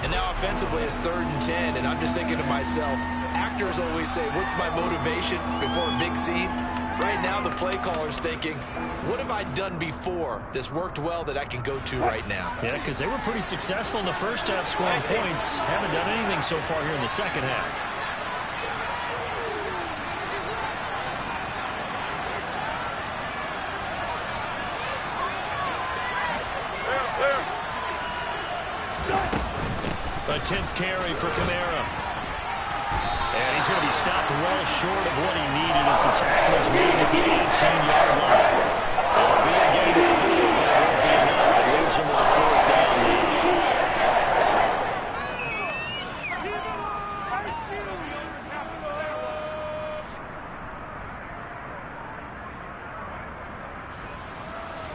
And now offensively it's 3rd and 10, and I'm just thinking to myself, actors always say, what's my motivation before a big scene? Right now the play caller's thinking, what have I done before that's worked well that I can go to right now?
Yeah, because they were pretty successful in the first half scoring points. Haven't done anything so far here in the second half. A 10th carry for Kamara. And he's going to be stopped well short of what he needed as the tackle is made at the 18-yard line. It'll be a gain of 4, but it won't be enough. It leaves him with a 4th down lead.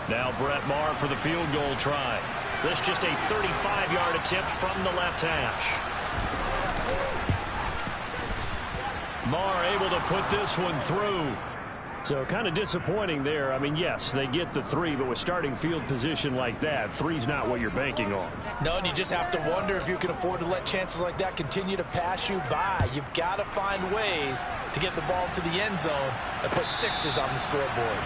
Now Brett Maher for the field goal try. This just a 35-yard attempt from the left hash. Maher able to put this one through. So kind of disappointing there. I mean, yes, they get the 3, but with starting field position like that, 3's not what you're banking on.
No, and you just have to wonder if you can afford to let chances like that continue to pass you by. You've got to find ways to get the ball to the end zone and put 6s on the scoreboard.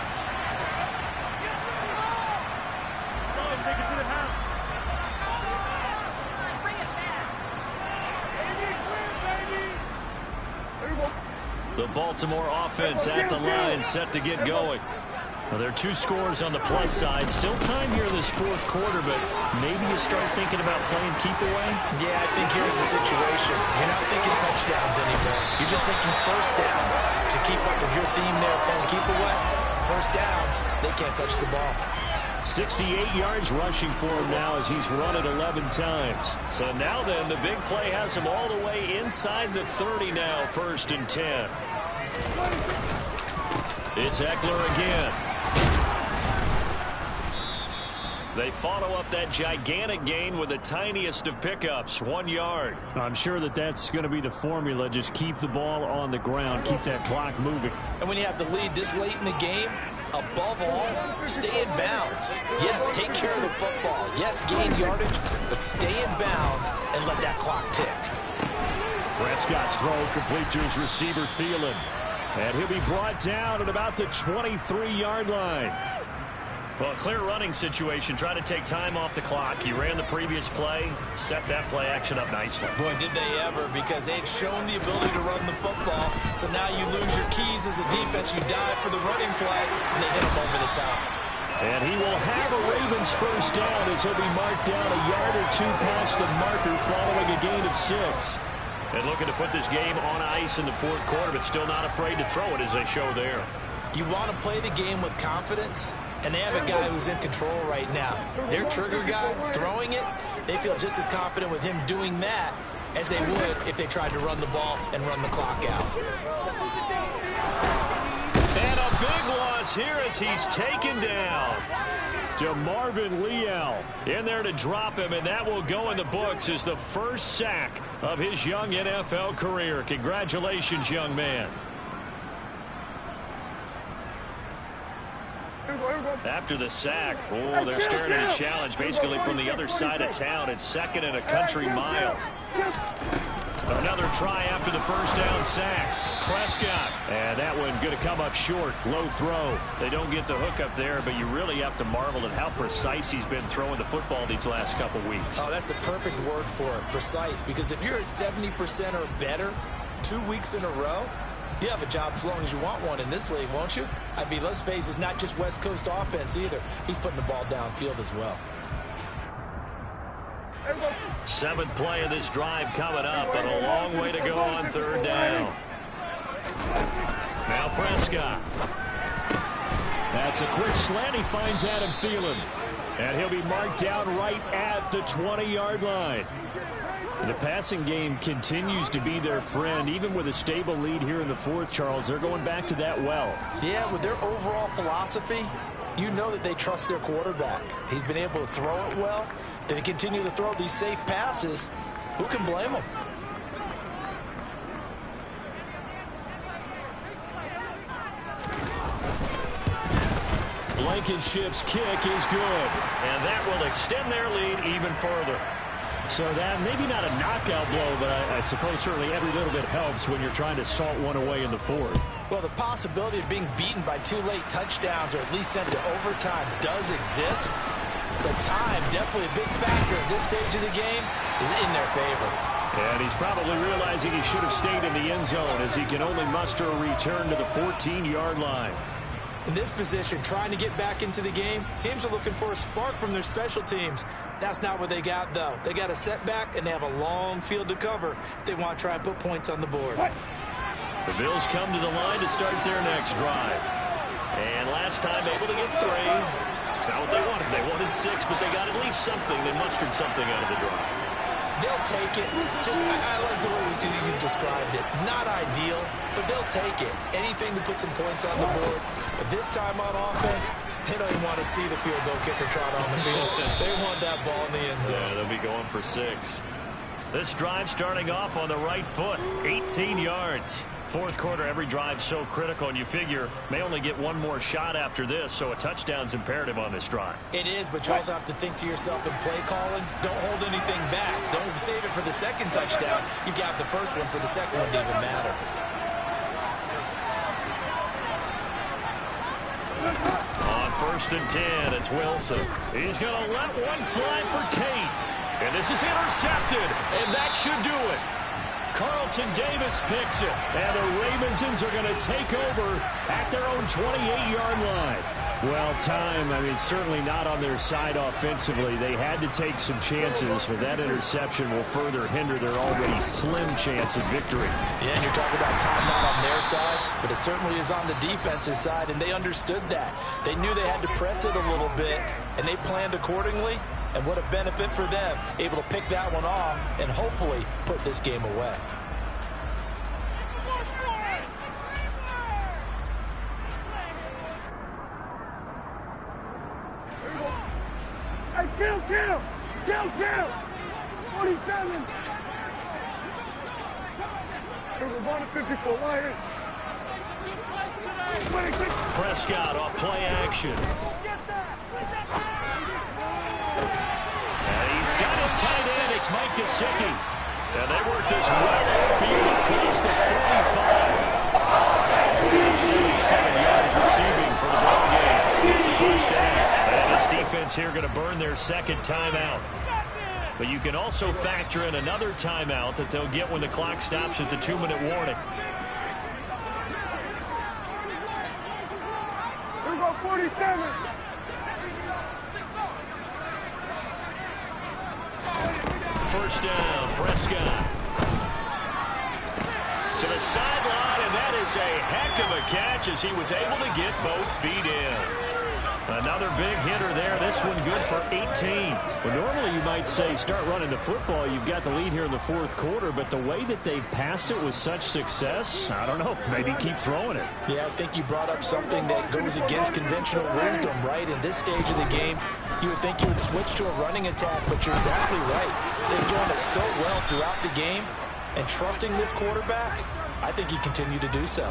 The Baltimore offense at the line, set to get going. Well, there are 2 scores on the plus side. Still time here in this fourth quarter, but maybe you start thinking about playing keep away?
Yeah, I think here's the situation. You're not thinking touchdowns anymore. You're just thinking first downs. To keep up with your theme there, playing keep away, first downs, they can't touch the ball.
68 yards rushing for him now as he's run it 11 times. So now then, the big play has him all the way inside the 30 now, 1st and 10. It's Eckler again. They follow up that gigantic gain with the tiniest of pickups, 1 yard.
I'm sure that's going to be the formula. Just keep the ball on the ground. Keep that clock moving.
And when you have the lead this late in the game, above all, stay in bounds. Yes, take care of the football. Yes, gain yardage, but stay in bounds and let that clock tick.
Prescott's throw complete to his receiver, Thielen. And he'll be brought down at about the 23-yard line.
Well, clear running situation. Try to take time off the clock. He ran the previous play, set that play action up nicely.
Boy, did they ever, because they'd shown the ability to run the football. So now you lose your keys as a defense. You dive for the running play, and they hit him over the top.
And he will have a Ravens first down as he'll be marked down a yard or 2 past the marker following a gain of 6. And looking to put this game on ice in the fourth quarter, but still not afraid to throw it as they show there.
You want to play the game with confidence, and they have a guy who's in control right now. Their trigger guy throwing it, they feel just as confident with him doing that as they would if they tried to run the ball and run the clock out.
And a big loss here as he's taken down.
DeMarvin Leal
in there to drop him, and that will go in the books as the first sack of his young NFL career. Congratulations, young man. After the sack, they're staring at a challenge basically from the other side of town. It's 2nd and a country mile. Another try after the first down sack. Prescott. And that one going to come up short. Low throw. They don't get the hook up there, but you really have to marvel at how precise he's been throwing the football these last couple weeks.
Oh, that's the perfect word for it, precise. Because if you're at 70% or better 2 weeks in a row, you have a job as long as you want one in this league, won't you? I mean, let's face it, it's not just West Coast offense either. He's putting the ball downfield as well.
7th play of this drive coming up, and a long way to go on 3rd down. Now Prescott.
That's a quick slant. He finds Adam Thielen. And he'll be marked down right at the 20-yard line. The passing game continues to be their friend. Even with a stable lead here in the fourth, Charles, they're going back to that well.
Yeah, with their overall philosophy, you know that they trust their quarterback. He's been able to throw it well. They continue to throw these safe passes. Who can blame them?
Blankenship's kick is good, and that will extend their lead even further.
So that maybe not a knockout blow, but I suppose certainly every little bit helps when you're trying to salt one away in the fourth.
Well, the possibility of being beaten by 2 late touchdowns or at least sent to overtime does exist. But time, definitely a big factor at this stage of the game, is in their favor.
And he's probably realizing he should have stayed in the end zone as he can only muster a return to the 14-yard line.
In this position, trying to get back into the game, teams are looking for a spark from their special teams. That's not what they got, though. They got a setback, and they have a long field to cover if they want to try and put points on the board.
The Bills come to the line to start their next drive. And last time able to get 3. It's not what they wanted. They wanted 6, but they got at least something. They mustered something out of the drive.
They'll take it. I like the way you described it. Not ideal, but they'll take it. Anything to put some points on the board. But this time on offense, they don't even want to see the field goal kicker trot on the field. They want that ball in the end zone.
Yeah, they'll be going for 6. This drive starting off on the right foot, 18 yards. Fourth quarter, every drive so critical, and you figure may only get one more shot after this, so a touchdown's imperative on this drive.
It is, but you also have to think to yourself in play calling, don't hold anything back. Don't save it for the second touchdown. You got the first one for the second one to even matter.
On 1st and 10, it's Wilson. He's going to let one fly for Tate. And this is intercepted, and that should do it.
Carlton Davis picks it. And the Ravensons are going to take over at their own 28-yard line. Well, time, certainly not on their side offensively. They had to take some chances, but that interception will further hinder their already slim chance of victory.
Yeah, and you're talking about time not on their side, but it certainly is on the defensive side, and they understood that. They knew they had to press it a little bit, and they planned accordingly, and what a benefit for them, able to pick that one off and hopefully put this game away.
Kill! 47! We're 54, right here.
Prescott off play action. And he's got his tight end. It's Mike Gesicki. And they work this right outfield across the 45. 77 yards receiving for the ball game. It's a first down. And this defense here going to burn their second timeout. But you can also factor in another timeout that they'll get when the clock stops at the 2-minute warning.
Here we go, 47.
First down, Prescott. To the sideline, and that is a heck of a catch as he was able to get both feet in. Another big hitter there. This one good for 18.
Well, normally you might say start running the football. You've got the lead here in the fourth quarter, but the way that they've passed it with such success, I don't know, maybe keep throwing it.
Yeah, I think you brought up something that goes against conventional wisdom, right? In this stage of the game, you would think you would switch to a running attack, but you're exactly right. They've done it so well throughout the game, and trusting this quarterback, I think he continued to do so.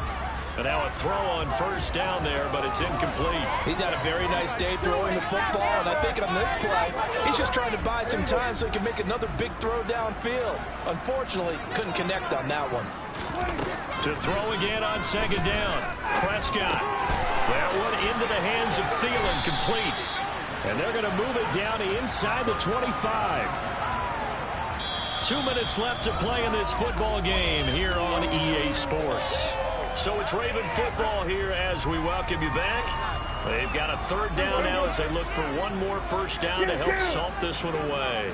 And now a throw on first down there, but it's incomplete.
He's had a very nice day throwing the football, and I think on this play, he's just trying to buy some time so he can make another big throw downfield. Unfortunately, couldn't connect on that one.
To throw again on second down. Prescott. That one into the hands of Thielen, complete.
And they're going to move it down to inside the 25.
2 minutes left to play in this football game here on EA Sports. So it's Raven football here as we welcome you back. They've got a third down now as they look for one more first down to help salt this one away.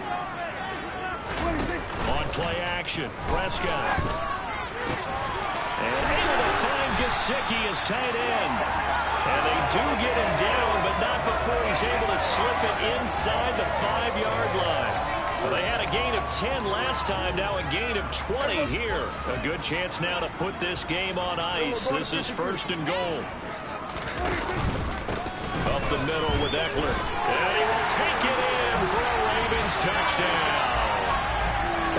On play action, Prescott. And able to find Gesicki as tight end. And they do get him down, but not before he's able to slip it inside the 5-yard line. Well, they had a gain of 10 last time, now a gain of 20 here. A good chance now to put this game on ice. This is first and goal. Up the middle with Eckler. And he will take it in for a Ravens touchdown.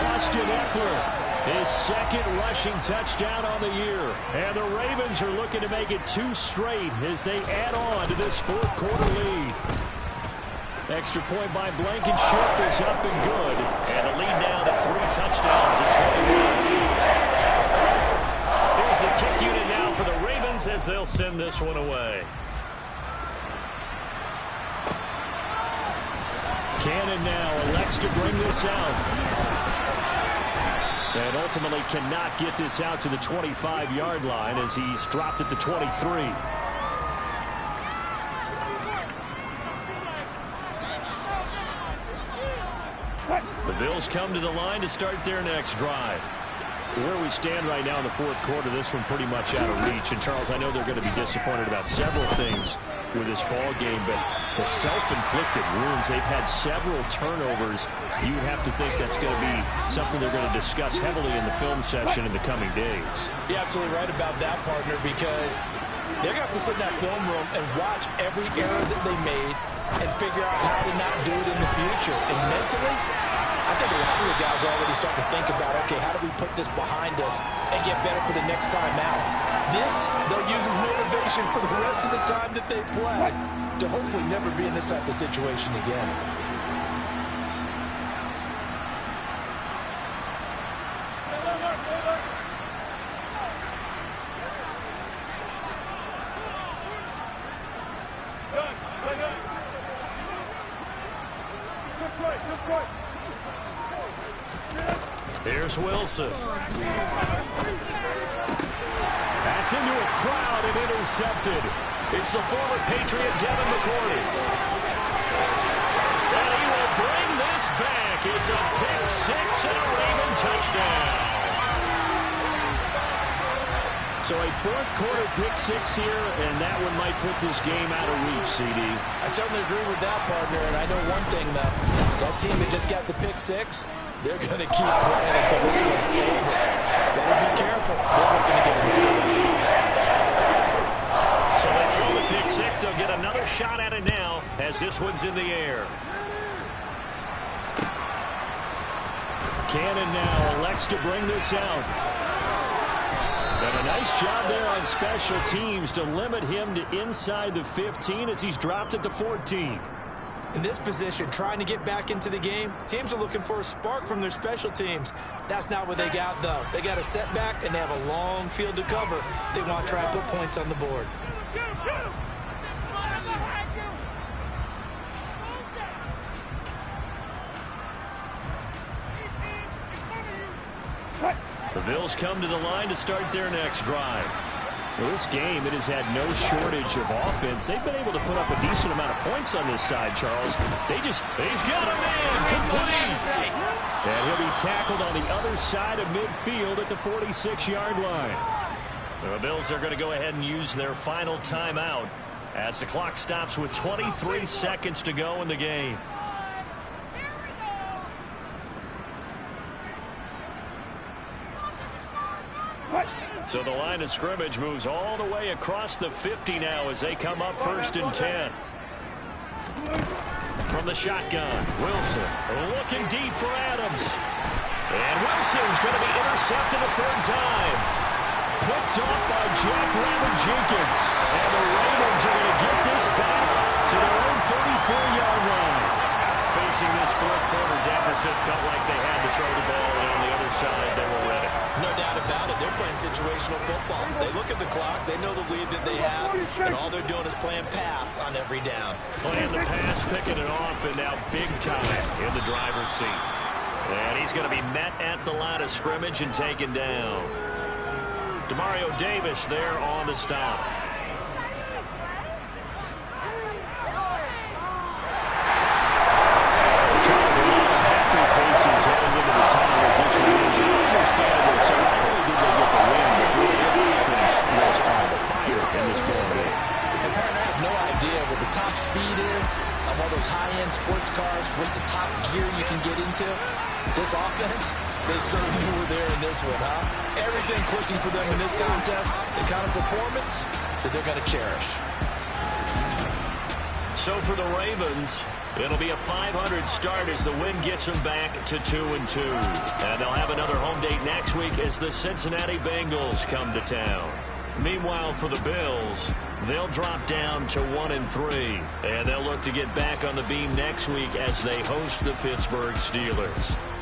Austin Eckler, his second rushing touchdown on the year. And the Ravens are looking to make it 2 straight as they add on to this fourth quarter lead. Extra point by Blankenship is up and good. And the lead now to 3 touchdowns at 21. Here's the kick unit now for the Ravens as they'll send this one away. Cannon now elects to bring this out. And ultimately cannot get this out to the 25-yard line as he's dropped at the 23. The Bills come to the line to start their next drive. Where we stand right now in the fourth quarter, this one pretty much out of reach. And, Charles, I know they're going to be disappointed about several things with this ball game, but the self-inflicted wounds, they've had several turnovers. You would have to think that's going to be something they're going to discuss heavily in the film session in the coming days.
You're absolutely right about that, partner, because they're going to have to sit in that film room and watch every error that they made and figure out how to not do it in the future. And mentally, I think a lot of the guys are already starting to think about, okay, how do we put this behind us and get better for the next time out? This, they'll use as motivation for the rest of the time that they play to hopefully never be in this type of situation again.
Here's Wilson. That's into a crowd and intercepted. It's the former Patriot Devin McCourty. And he will bring this back. It's a pick six and a Raven touchdown. So a fourth quarter pick six here, and that one might put this game out of reach, CD.
I certainly agree with that, partner, and I know one thing, though. That team that just got the pick six, they're going to keep playing until this one's over. Better be careful. They're looking to get another one.
So they throw the pick six. They'll get another shot at it now as this one's in the air. Cannon now elects to bring this out. And a nice job there on special teams to limit him to inside the 15 as he's dropped at the 14.
In this position, trying to get back into the game, teams are looking for a spark from their special teams. That's not what they got, though. They got a setback, and they have a long field to cover. They want to try and put points on the board.
The Bills come to the line to start their next drive. Well, this game, it has had no shortage of offense. They've been able to put up a decent amount of points on this side, Charles. He's got a man, complete. And he'll be tackled on the other side of midfield at the 46-yard line. The Bills are going to go ahead and use their final timeout as the clock stops with 23 seconds to go in the game. So the line of scrimmage moves all the way across the 50 now as they come up 1st and 10. From the shotgun, Wilson looking deep for Adams. And Wilson's going to be intercepted a third time. Picked off by Jack Rabbit-Jenkins. And the Ravens are going to get this back to their own 34-yard line. Facing this fourth quarter deficit, felt like they had to throw the ball, and on the other side, they were ready.
No doubt about it. They're playing situational football. They look at the clock. They know the lead that they have, and all they're doing is playing pass on every down.
Playing the pass, picking it off, and now big time in the driver's seat. And he's going to be met at the line of scrimmage and taken down. Demario Davis there on the stop.
All those high-end sports cars, what's the top gear you can get into? This offense, they certainly were there in this one, huh? Everything clicking for them in this contest, the kind of performance that they're going to cherish.
So for the Ravens, it'll be a 500 start as the win gets them back to 2-2. And they'll have another home date next week as the Cincinnati Bengals come to town. Meanwhile, for the Bills, they'll drop down to 1-3, and they'll look to get back on the beam next week as they host the Pittsburgh Steelers.